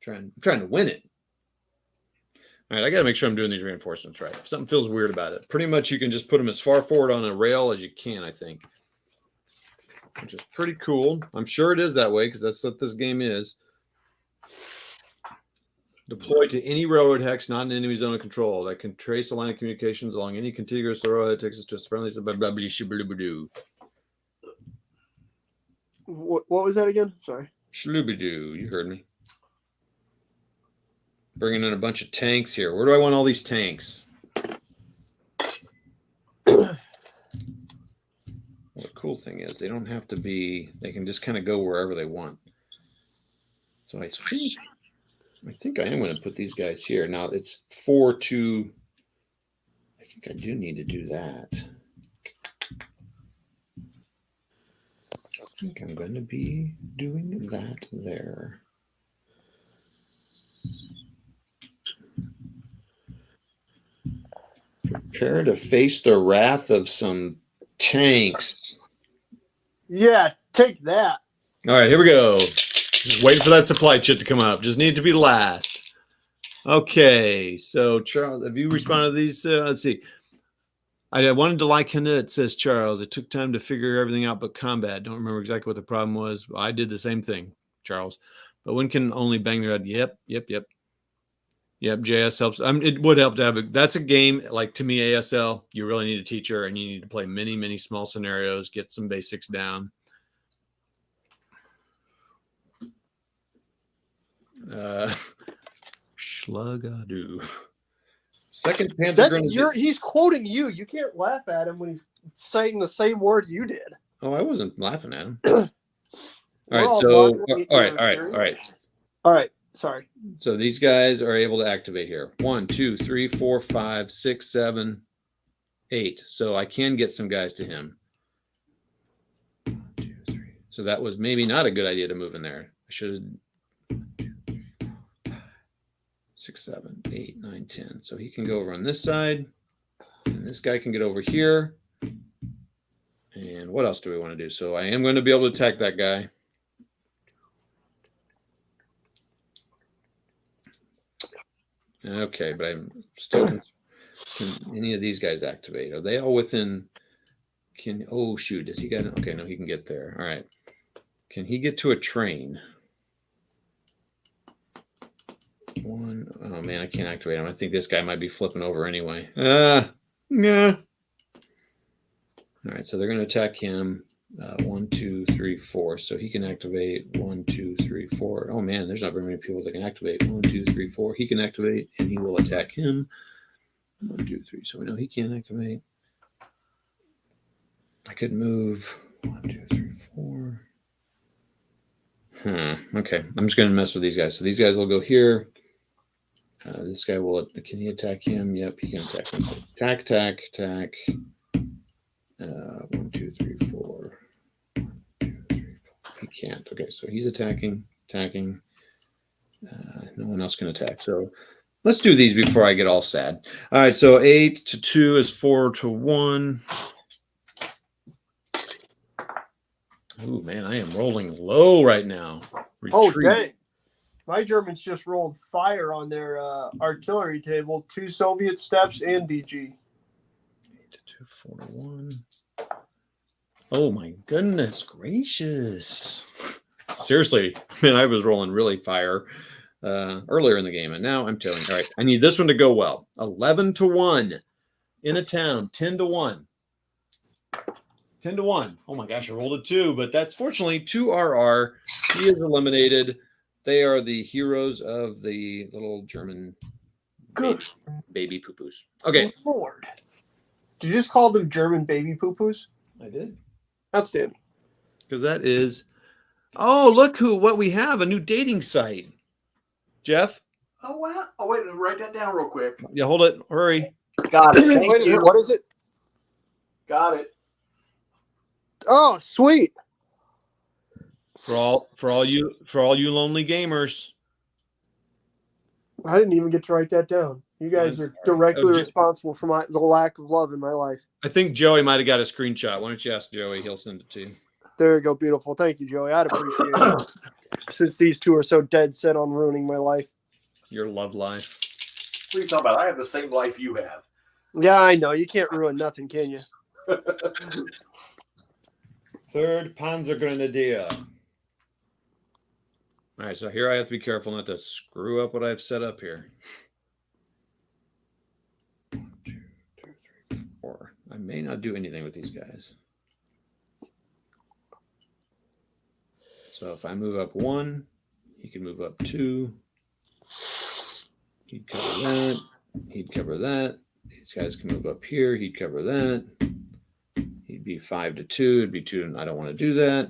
I'm trying to win it. All right, I got to make sure I'm doing these reinforcements right. Something feels weird about it. Pretty much you can just put them as far forward on a rail as you can, I think, which is pretty cool. I'm sure it is that way because that's what this game is. Deploy to any railroad hex not in enemy zone of control that can trace a line of communications along any contiguous railroad that takes us to a friendly. What was that again? Sorry. Shlubidoo, you heard me. Bringing in a bunch of tanks here. Where do I want all these tanks? Well, the cool thing is they don't have to be, they can just kind of go wherever they want. So I think I am going to put these guys here. Now it's 4-2. I think I do need to do that. I think I'm going to be doing that there. Prepare to face the wrath of some tanks. Yeah, take that. All right, here we go. Just waiting for that supply chit to come up. Just need to be last. Okay, so Charles, have you responded to these? Let's see. I wanted to like Hanut, says Charles. It took time to figure everything out but combat. Don't remember exactly what the problem was. I did the same thing, Charles. But one can only bang their head. Yep. JS helps. It would help to have that's a game like, to me, ASL. You really need a teacher and you need to play many, many small scenarios, get some basics down. Schlugadoo. Second Panther Grenadier. He's quoting you. You can't laugh at him when he's saying the same word you did. Oh, I wasn't laughing at him. All right. Sorry. So these guys are able to activate here. 1, 2, 3, 4, 5, 6, 7, 8. So I can get some guys to him. 1, 2, 3. So that was maybe not a good idea to move in there. I should have 1, 2, 3, 4, 5, 6, 7, 8, 9, 10. So he can go over on this side. And this guy can get over here. And what else do we want to do? So I am going to be able to attack that guy. Okay, but I'm still. Can any of these guys activate? Are they all within? Oh shoot! Does he get? Okay, no, he can get there. All right. Can he get to a train? One. Oh man, I can't activate him. I think this guy might be flipping over anyway. Yeah. All right, so they're going to attack him. 1, 2, 3, 4. So he can activate 1, 2, 3, 4. Oh man, there's not very many people that can activate 1, 2, 3, 4. He can activate, and he will attack him. 1, 2, 3. So we know he can't activate. I could move 1, 2, 3, 4. Okay, I'm just going to mess with these guys. So these guys will go here. This guy will. Can he attack him? Yep, he can attack him. So attack. 1, 2, 3, 4. 1, 2, 3, 4. He can't. Okay, so he's attacking. No one else can attack. So let's do these before I get all sad. All right, so 8 to 2 is 4 to 1. Oh man, I am rolling low right now. Retreat. Oh dang! My Germans just rolled fire on their artillery table. 2 Soviet steps and DG. 8 to 2, 4 to 1. Oh my goodness gracious! Seriously, man, I was rolling really fire earlier in the game, and now I'm telling you. All right, I need this one to go well. 11 to 1 in a town. 10 to 1. 10 to 1. Oh my gosh, I rolled a 2, but that's fortunately 2 RR. He is eliminated. They are the heroes of the little German baby poo-poos. Okay. Good Lord. Did you just call them German baby poo-poos? I did. Outstanding. Because that is. Oh, look what we have. A new dating site. Jeff? Oh, wow. Oh, wait. Write that down real quick. Yeah, hold it. Hurry. Got it. Wait a minute. What is it? Got it. Oh, sweet. For all you lonely gamers. I didn't even get to write that down. You guys are directly responsible for the lack of love in my life. I think Joey might have got a screenshot. Why don't you ask Joey? He'll send it to you. There you go. Beautiful. Thank you, Joey. I'd appreciate it. Since these two are so dead set on ruining my life. Your love life. What are you talking about? I have the same life you have. Yeah, I know. You can't ruin nothing, can you? 3rd Panzergrenadier. All right, so here I have to be careful not to screw up what I've set up here. 1, 2, 3, 4. I may not do anything with these guys. So if I move up 1, he can move up 2. He'd cover that. He'd cover that. These guys can move up here. He'd cover that. He'd be 5 to 2. It'd be 2. And I don't want to do that.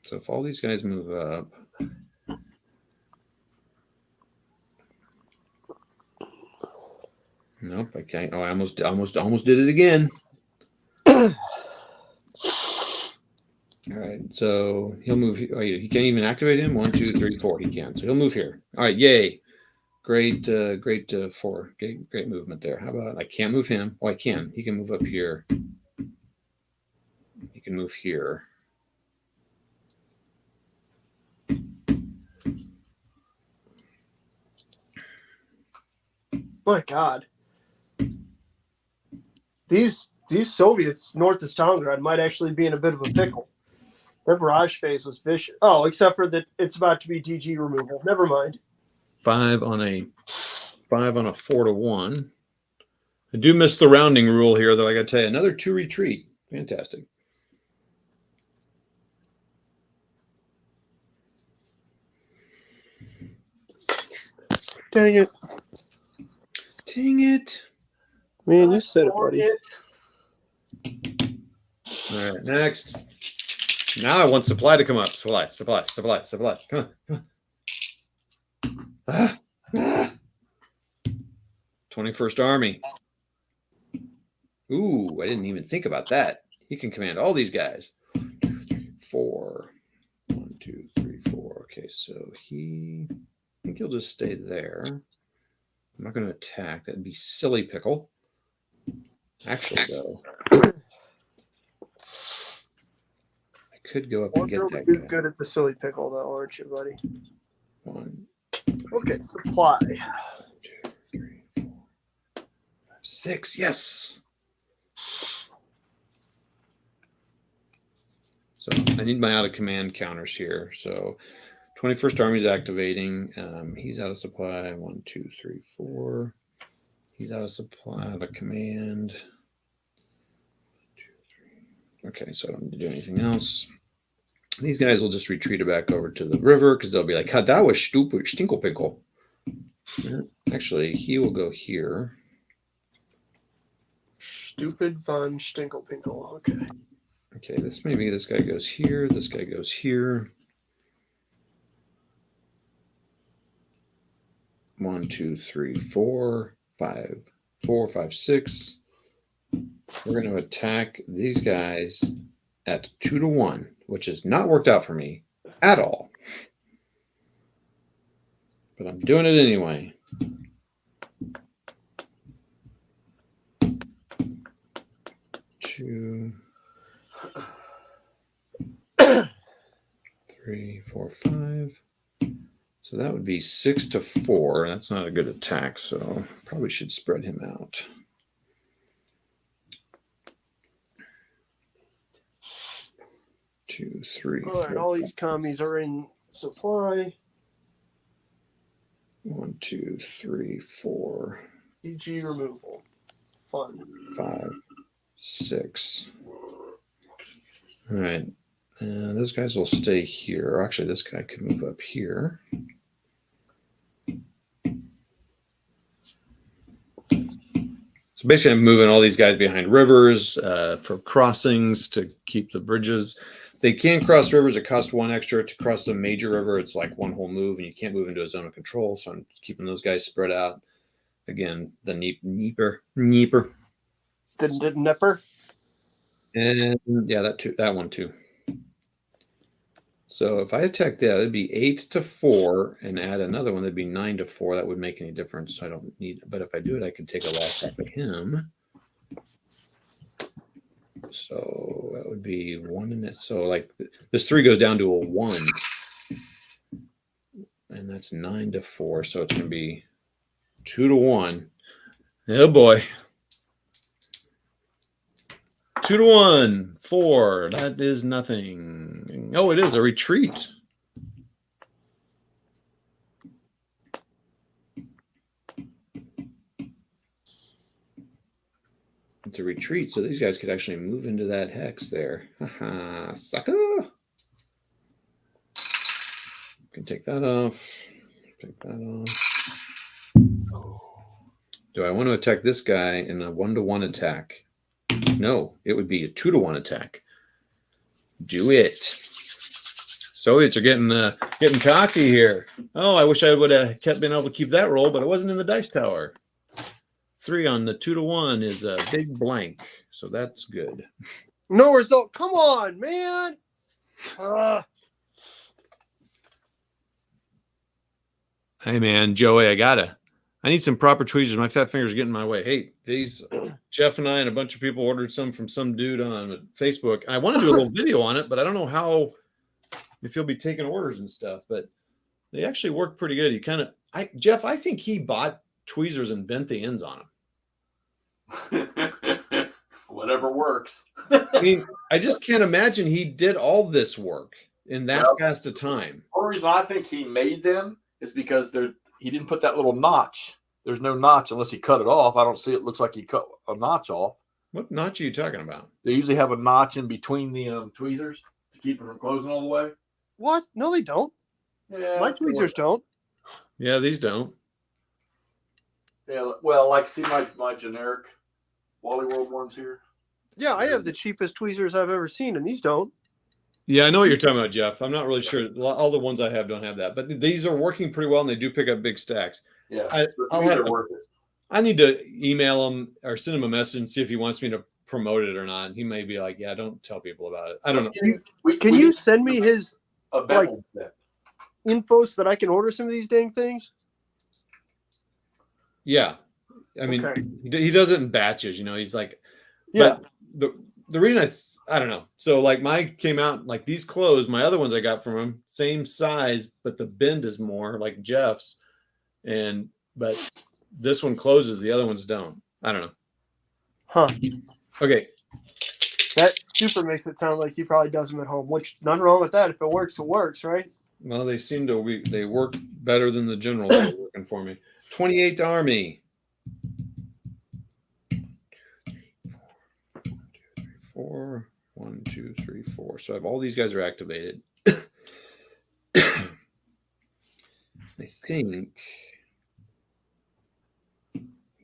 So if all these guys move up, nope, I can't. Oh, I almost did it again. All right, so he'll move. Oh, he can't even activate him. 1, 2, 3, 4. He can. So he'll move here. All right, yay! Great 4. Great movement there. How about I can't move him? Oh, I can. He can move up here. He can move here. My God. These Soviets north of Stalingrad might actually be in a bit of a pickle. Their barrage phase was vicious. Oh, except for that it's about to be DG removal. Never mind. 5 on a 4 to 1. I do miss the rounding rule here, though. I got to tell you, another 2 retreat. Fantastic. Dang it. Dang it. Man, you said it, buddy. All right, next. Now I want supply to come up. Supply. Come on. 21st Army. Ooh, I didn't even think about that. He can command all these guys. 1, 2, 3, 4. 1, 2, 3, 4. Okay, so I think he'll just stay there. I'm not going to attack. That'd be silly pickle. Actually, though, I could go up and get that You're guy. good at the silly pickle, though, aren't you, buddy? 1, Okay, supply. 2, 3, 4, 5, 6. Yes. So I need my out of command counters here. So 21st Army is activating. He's out of supply. 1, 2, 3, 4. He's out of supply, out of command. 1, 2, 3. Okay, so I don't need to do anything else. These guys will just retreat back over to the river because they'll be like, that was stupid, stinklepinkle. Actually, he will go here. Stupid, fun, stinklepinkle. Okay. Okay, this guy goes here. This guy goes here. 1, 2, 3, 4, 5, 4, 5, 6. We're going to attack these guys at 2 to 1, which has not worked out for me at all. But I'm doing it anyway. 2, 3, 4, 5. So that would be 6 to 4. That's not a good attack, so probably should spread him out. Two, three, All right, four, all these commies are in supply. 1, 2, 3, 4. EG removal. Fun. 5, 6. All right. Those guys will stay here. Actually, this guy could move up here. So basically, I'm moving all these guys behind rivers for crossings to keep the bridges. They can cross rivers. It costs 1 extra to cross the major river. It's like 1 whole move, and you can't move into a zone of control. So I'm keeping those guys spread out. Again, the Dnieper. The Nipper. And yeah, that one too. So if I attack that, it'd be 8 to 4 and add another one, that'd be 9 to 4. That would make any difference. So I don't need, but if I do it, I can take a loss off of him. So that would be 1 in it. So like this 3 goes down to a 1. And that's 9 to 4. So it's going to be 2 to 1. Oh boy. 2 to 1, 4. That is nothing. Oh, it is a retreat. It's a retreat, so these guys could actually move into that hex there. Haha, sucker. Can take that off. Take that off. Do I want to attack this guy in a 1-to-1 attack? No, it would be a 2-to-1 attack. Do it. Soviets are getting cocky here. Oh, I wish I would have been able to keep that roll, but it wasn't in the dice tower. 3 on the 2-to-1 is a big blank, so that's good. No result. Come on, man. Hey, man, Joey, I need some proper tweezers. My fat finger's getting in my way. Hey, Jeff and I and a bunch of people ordered some from some dude on Facebook. I want to do a little video on it, but I don't know if he'll be taking orders and stuff, but they actually work pretty good. Jeff, I think he bought tweezers and bent the ends on them. Whatever works. I mean, I just can't imagine he did all this work in that fast a time. The only reason I think he made them is because he didn't put that little notch. There's no notch unless he cut it off. I don't see it. Looks like he cut a notch off. What notch are you talking about? They usually have a notch in between the tweezers to keep it from closing all the way. What? No, they don't. Yeah, My tweezers don't. Yeah, these don't. Yeah, well, like see my generic Wally World ones here. Yeah, I have the cheapest tweezers I've ever seen, and these don't. Yeah, I know what you're talking about, Jeff. I'm not really sure. All the ones I have don't have that, but these are working pretty well, and they do pick up big stacks. Yeah, I, so to I'll me, have they're to, worth it. I need to email him or send him a message and see if he wants me to promote it or not. He may be like, "Yeah, don't tell people about it." I don't know. Can you send me his a bevel set? info so that I can order some of these dang things? Yeah, I mean, Okay. he does it in batches. He's like, Yeah. But the reason I don't know. So like mine came out like these closed. My other ones I got from him, same size, but the bend is more like Jeff's, but this one closes, the other ones don't. I don't know. Huh. Okay. That super makes it sound like he probably does them at home, which nothing wrong with that. If it works, right? Well, they seem to they work better than the generals that are working for me. 28th Army. 4, 1, 2, 3, 4. So I have all these guys are activated. I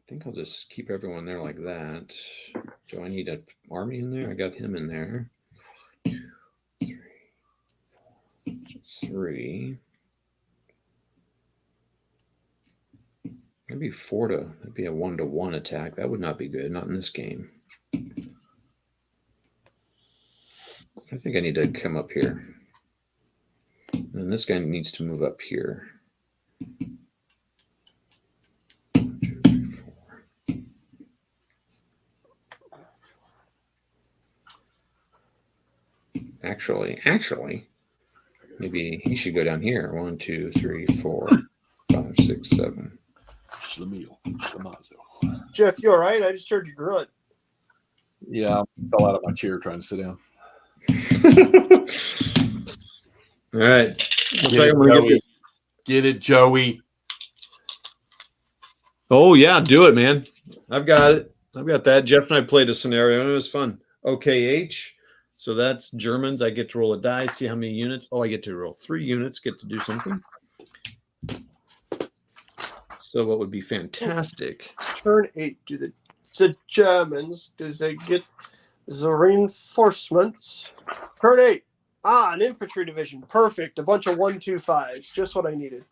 think I'll just keep everyone there like that. Do I need an army in there? I got him in there. 2, 3, 4, 3. Maybe that'd be a 1-to-1 attack. That would not be good. Not in this game. I think I need to come up here. And this guy needs to move up here. 1, 2, 3, 4. Actually, maybe he should go down here. 1, 2, 3, 4, 5, 6, 7. Jeff, you all right? I just heard you grunt. Yeah, I fell out of my chair trying to sit down. All right. Looks like I'm gonna get it, Joey. Oh yeah, do it, man. I've got it. I've got that. Jeff and I played a scenario and it was fun. OKH. So that's Germans. I get to roll a die, see how many units. Oh, I get to roll 3 units, get to do something. So what would be fantastic? Turn 8. Do the Germans, do they get the reinforcements? Turn 8. An infantry division. Perfect. A bunch of 1-2-5s. Just what I needed.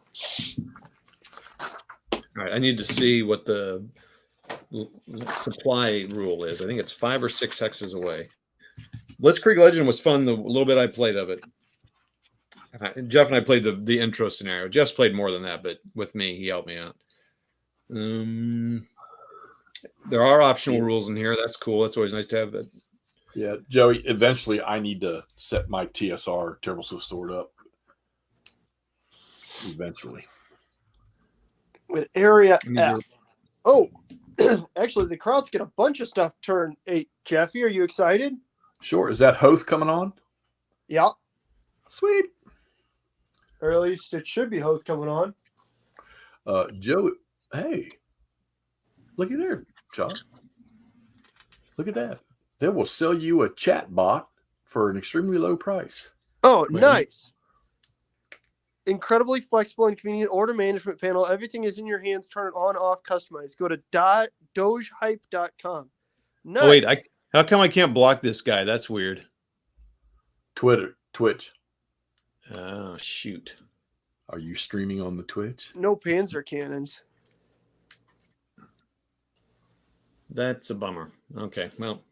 All right. I need to see what the supply rule is. I think it's 5 or 6 hexes away. Blitzkrieg Legend was fun. The little bit I played of it. Jeff and I played the intro scenario. Jeff's played more than that, but with me, he helped me out. There are optional rules in here. That's cool. That's always nice to have that. Yeah, Joey, eventually I need to set my TSR, Terrible Swift Sword, up. Eventually. With area F. Oh, actually, the crowds get a bunch of stuff turn 8. Jeffy, are you excited? Sure. Is that Hoth coming on? Yeah. Sweet. Or at least it should be Hoth coming on. Joe, hey, looky there, John. Look at that. They will sell you a chat bot for an extremely low price. Oh, nice. Incredibly flexible and convenient order management panel. Everything is in your hands. Turn it on, off, customize. Go to dogehype.com. Nice. Oh, wait, how come I can't block this guy? That's weird. Twitch. Oh, shoot. Are you streaming on the Twitch? No Panzer cannons. That's a bummer. Okay, well,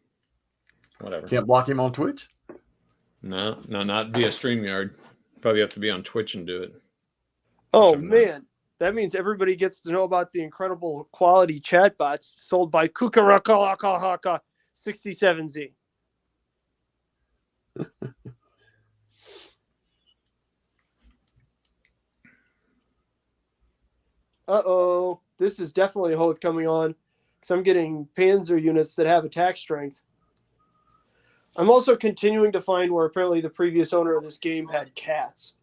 whatever. Can't block him on Twitch? No, not via StreamYard. Probably have to be on Twitch and do it. Oh, man. That means everybody gets to know about the incredible quality chatbots sold by Kukarakalakahaka 67Z. Uh-oh. This is definitely a Hoth coming on because I'm getting Panzer units that have attack strength. I'm also continuing to find where apparently the previous owner of this game had cats.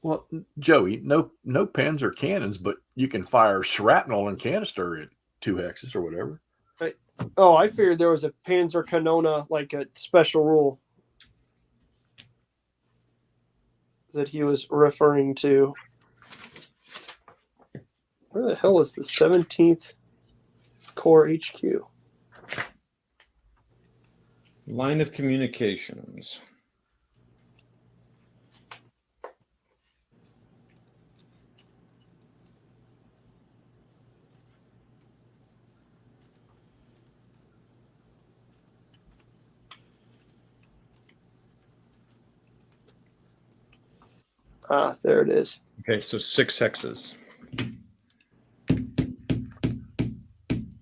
Well, Joey, no Panzer cannons, but you can fire shrapnel and canister at 2 hexes or whatever. Oh, I figured there was a Panzer Kanona, like a special rule that he was referring to. Where the hell is the 17th Corps HQ? Line of communications. Ah, there it is. Okay, so 6 hexes.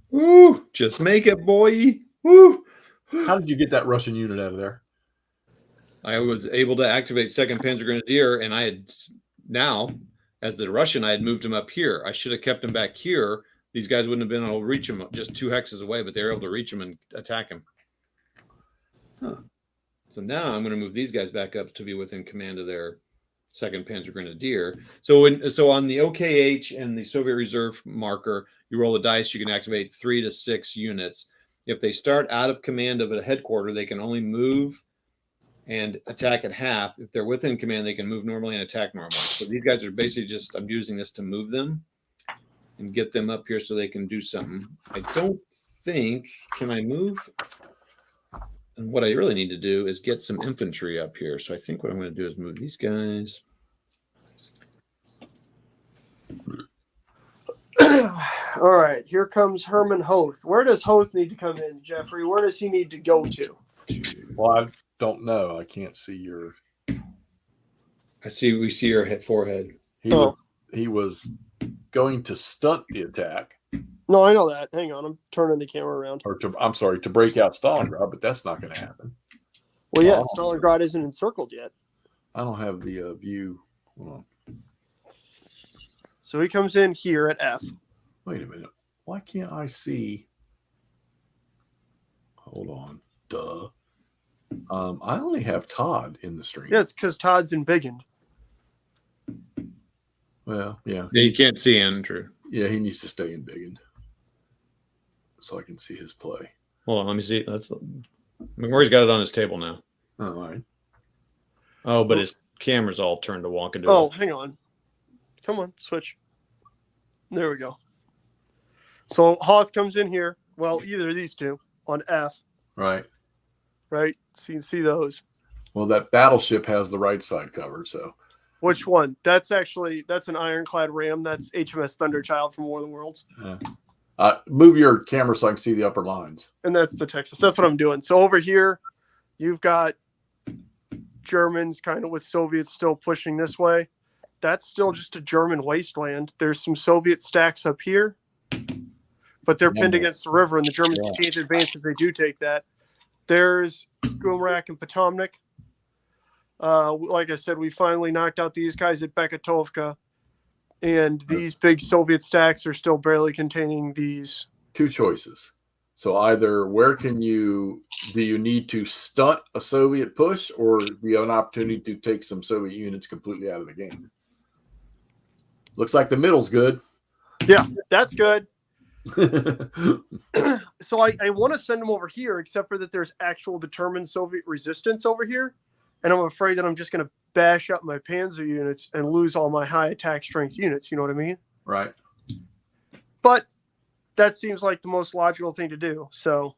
Woo! Just make it, boy. Woo! How did you get that Russian unit out of there? I was able to activate 2nd Panzer Grenadier, and I had now, as the Russian, I had moved him up here. I should have kept him back here. These guys wouldn't have been able to reach him just 2 hexes away, but they were able to reach him and attack him. Huh. So now I'm going to move these guys back up to be within command of their 2nd Panzer Grenadier. So on the OKH and the Soviet Reserve marker, you roll the dice, you can activate 3 to 6 units. If they start out of command of a headquarter, they can only move and attack at half. If they're within command, they can move normally and attack normally. So these guys are basically just, I'm using this to move them and get them up here so they can do something. I don't think, can I move? And what I really need to do is get some infantry up here. So I think what I'm going to do is move these guys. All right, here comes Herman Hoth. Where does Hoth need to come in, Jeffrey? Where does he need to go to? Well, I don't know. I can't see your. We see your forehead. He was going to stunt the attack. No, I know that. Hang on, I'm turning the camera around. To break out Stalingrad, but that's not going to happen. Well, yeah, Stalingrad isn't encircled yet. I don't have the view. Hold on. So he comes in here at F. Wait a minute. Why can't I see? Hold on. Duh. I only have Todd in the stream. Yeah, it's because Todd's in Big End. Well, yeah. Yeah, you can't see Andrew. Yeah, he needs to stay in Big End so I can see his play. Hold on, let me see. McMurray's got it on his table now. All right. Oh, but his camera's all turned to walk into. Oh, hang on. Come on, switch. There we go. So Hoth comes in here. Well, either of these two on F. Right. Right? So you can see those. Well, that battleship has the right side covered, so. Which one? That's an ironclad ram. That's HMS Thunderchild from War of the Worlds. Move your camera so I can see the upper lines. And that's the Texas. That's what I'm doing. So over here, you've got Germans kind of with Soviets still pushing this way. That's still just a German wasteland. There's some Soviet stacks up here, but they're pinned against the river, and the Germans can't advance if they do take that. There's Gumrak and Potomnik. Like I said, we finally knocked out these guys at Bekatovka, and these big Soviet stacks are still barely containing these. 2 choices. So either do you need to stunt a Soviet push, or do you have an opportunity to take some Soviet units completely out of the game? Looks like the middle's good. Yeah, that's good. So I want to send them over here, except for that there's actual determined Soviet resistance over here. And I'm afraid that I'm just going to bash up my Panzer units and lose all my high attack strength units. You know what I mean? Right. But that seems like the most logical thing to do. So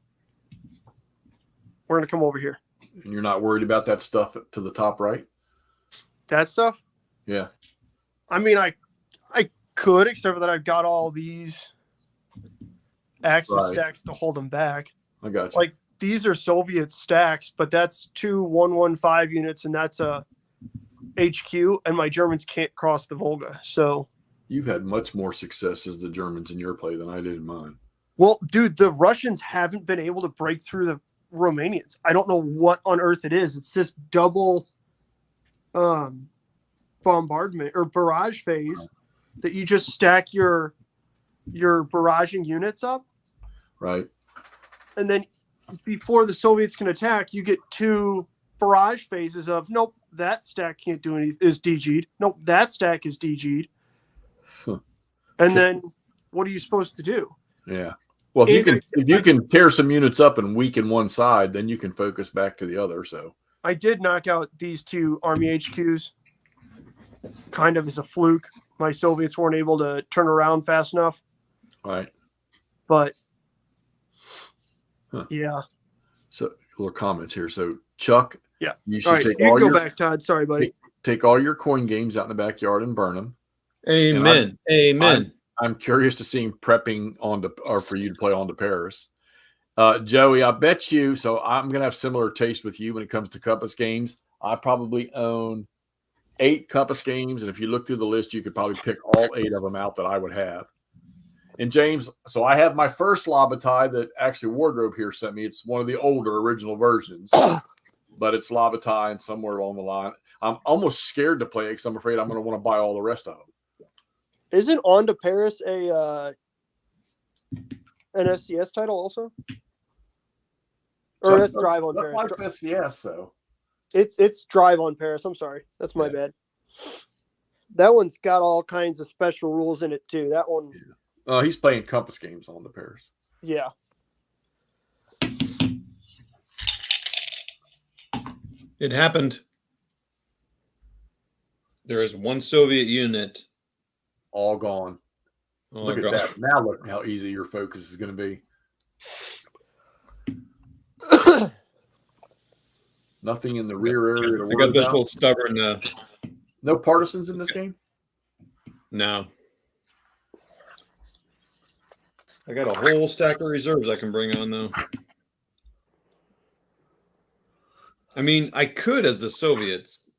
we're going to come over here. And you're not worried about that stuff to the top right? That stuff? Yeah. I mean, I could, except for that I've got all these Axis stacks to hold them back. I got you. Like, these are Soviet stacks, but that's 2 115 units, and that's a HQ, and my Germans can't cross the Volga. So you've had much more success as the Germans in your play than I did in mine. Well, dude, the Russians haven't been able to break through the Romanians. I don't know what on earth it is. It's this double bombardment or barrage phase that you just stack your barraging units up. Right. And then before the Soviets can attack, you get 2 barrage phases of, nope, that stack can't do anything, is DG'd. Nope, that stack is DG'd. And then what are you supposed to do? Yeah. Well, if you can tear some units up and weaken one side, then you can focus back to the other. So I did knock out these 2 Army HQs kind of as a fluke. My Soviets weren't able to turn around fast enough. Right. But yeah. So little comments here. So Chuck, Yeah. you All should right, take you all can go your back, Todd. Sorry, buddy. take all your coin games out in the backyard and burn them. Amen. Amen. I'm curious to see him prepping or for you to play on to Paris. Joey, I bet you. So I'm gonna have similar taste with you when it comes to Compass games. I probably own 8 Compass games, and if you look through the list, you could probably pick all 8 of them out that I would have. And James, so I have my first Labatai that actually Wardrobe here sent me. It's one of the older original versions, but it's Labatai, and somewhere along the line, I'm almost scared to play it because I'm afraid I'm going to want to buy all the rest of them. Isn't On to Paris an SCS title also? Or that's Drive on Paris. Like SCS, so It's Drive on Paris. I'm sorry. That's my bad. That one's got all kinds of special rules in it too. That one. He's playing Compass games on the Paris. Yeah. It happened. There is one Soviet unit. All gone. All look gone. at that. Now look how easy your focus is going to be. Nothing in the rear area. I got this little stubborn. No partisans in this game? No. I got a whole stack of reserves I can bring on, though. I mean, I could, as the Soviets.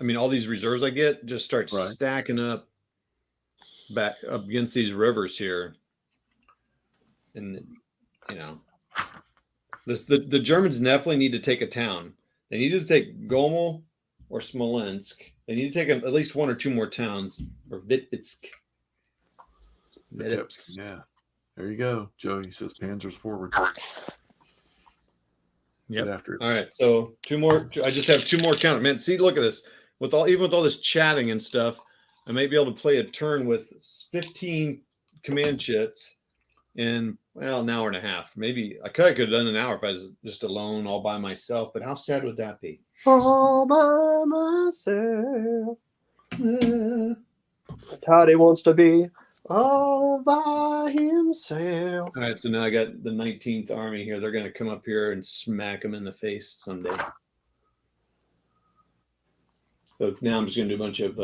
I mean, all these reserves I get just start stacking up back up against these rivers here. And, you know, the Germans definitely need to take a town. They need to take Gomel or Smolensk. They need to take at least 1 or 2 more towns. Or Vitebsk. Yeah. There you go. Joey says Panzer's forward. Yep. After it. All right. So 2 more. I just have 2 more counter. Man, see, look at this. Even with all this chatting and stuff, I may be able to play a turn with 15 command chits in, well, an hour and a half. Maybe I could have done an hour if I was just alone, all by myself. But how sad would that be? All by myself. Toddy wants to be all by himself. All right, so now I got the 19th Army here. They're going to come up here and smack them in the face someday. So now I'm just going to do a bunch of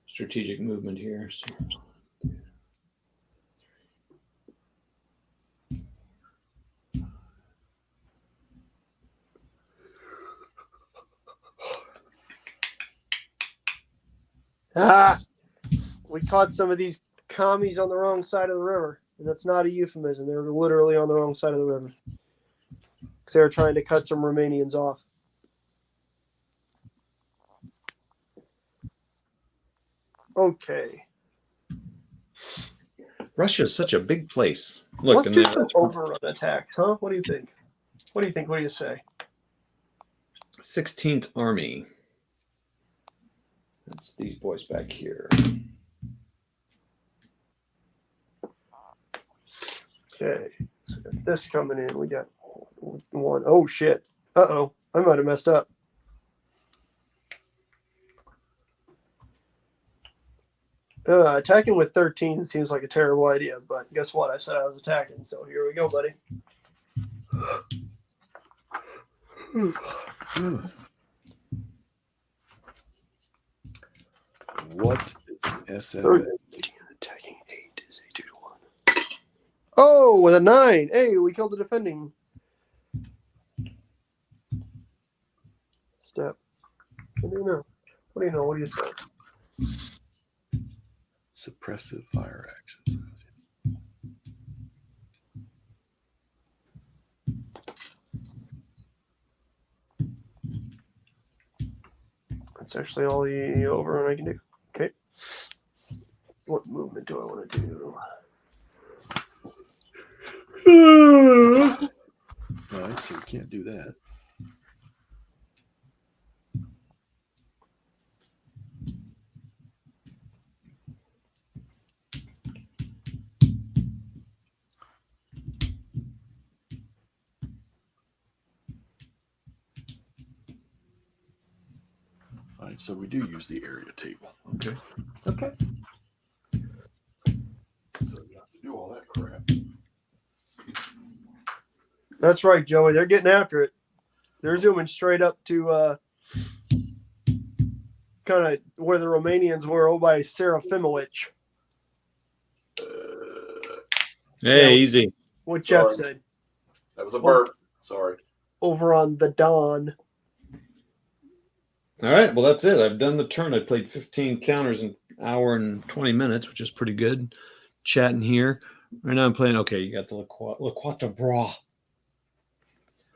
strategic movement here. So. We caught some of these commies on the wrong side of the river. And that's not a euphemism. They were literally on the wrong side of the river. Because they were trying to cut some Romanians off. Okay. Russia is such a big place. Look, let's do some overrun attacks, huh? What do you think? What do you think? What do you say? 16th Army. That's these boys back here. Okay. So we got this coming in. We got 1. Oh, shit. Uh-oh. I might have messed up. Attacking with 13 seems like a terrible idea, but guess what? I said I was attacking, so here we go, buddy. What is an SF? Attacking 8 is a 2 to 1. Oh, with a 9. Hey, we killed the defending. Step. What do you know? What do you know? What do you say? Suppressive fire actions. That's actually all the overrun I can do. Okay. What movement do I want to do? All right, so we can't do that. All right, so we do use the area table. Okay. Okay. So you have to do all that crap. That's right, Joey. They're getting after it. They're zooming straight up to kind of where the Romanians were, over by Serafimovic. Hey, Yeah. easy. What Jeff Sorry. said. That was a burp. Sorry. Over on the Don. All right. Well, that's it. I've done the turn. I played 15 counters in an hour and 20 minutes, which is pretty good. Chatting here. Right now I'm playing. Okay, you got the La Quattro Bra.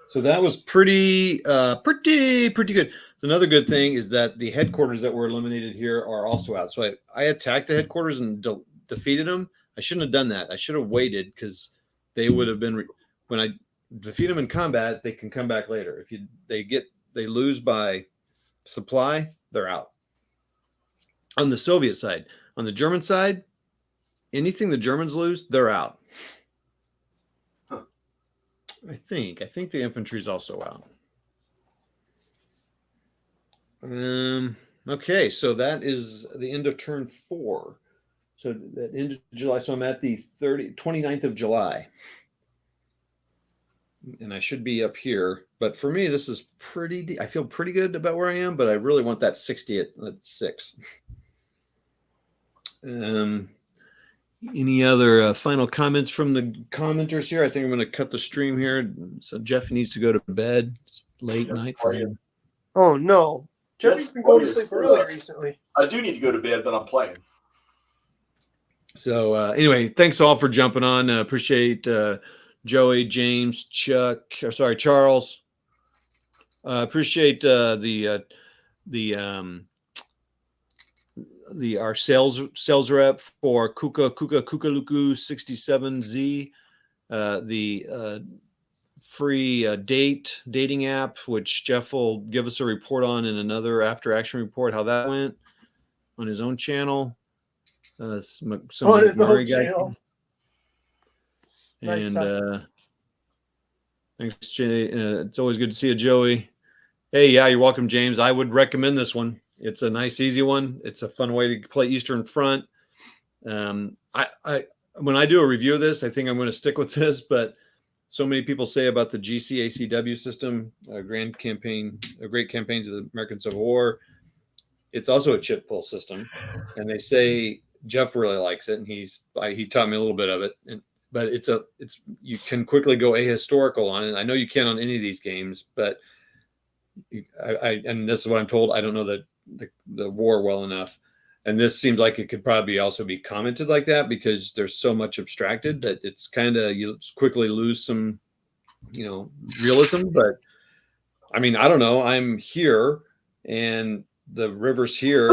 So that was pretty good. Another good thing is that the headquarters that were eliminated here are also out. So I attacked the headquarters and defeated them. I shouldn't have done that. I should have waited because they would have been when I defeat them in combat. They can come back later. If they lose by supply, they're out. On the Soviet side, on the German side, anything the Germans lose, they're out. I think the infantry is also out. Okay, so that is the end of turn 4. So that end of July. So I'm at the 29th of July. And I should be up here. But for me, this is I feel pretty good about where I am, but I really want that 60 at 6. Any other final comments from the commenters here? I think I'm going to cut the stream here. So Jeff needs to go to bed. It's late night for him. Oh, no. Jeffy's been going to sleep early recently. I do need to go to bed, but I'm playing. So anyway, thanks all for jumping on. Appreciate Joey, James, Charles. Appreciate our sales rep for Kukaluku 67Z, the free dating app, which Jeff will give us a report on in another after action report, how that went on his own channel. On his own channel. And Nice thanks, Jay. It's always good to see you, Joey. Hey, yeah, you're welcome, James. I would recommend this one. It's a nice, easy one. It's a fun way to play Eastern Front. When I do a review of this, I think I'm going to stick with this, but so many people say about the GCACW system, great campaigns of the American Civil War. It's also a chip pull system, and they say Jeff really likes it, and he taught me a little bit of it. But you can quickly go ahistorical on it. I know you can on any of these games, but and this is what I'm told. I don't know the war well enough, and this seems like it could probably also be commented like that because there's so much abstracted that it's kind of you quickly lose some, realism. But I mean, I don't know. I'm here, and the river's here.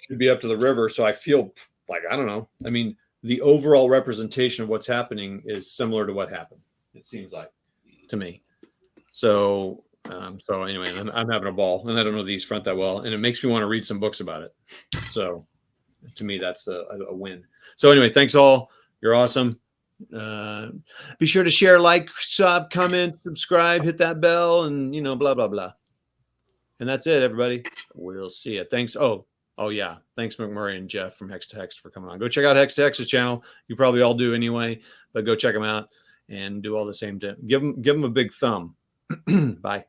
Should be up to the river, so I feel like I don't know. I mean, the overall representation of what's happening is similar to what happened. It seems like to me. So anyway, I'm having a ball, and I don't know the East Front that well, and it makes me want to read some books about it. So to me, that's a win. So anyway, thanks all. You're awesome. Be sure to share, like, sub, comment, subscribe, hit that bell, and blah blah blah. And that's it, everybody. We'll see you. Thanks. Oh yeah. Thanks, McMurray and Jeff from Hex to Hex for coming on. Go check out Hex to Hex's channel. You probably all do anyway, but go check them out and do all the same. Give them a big thumb. Bye.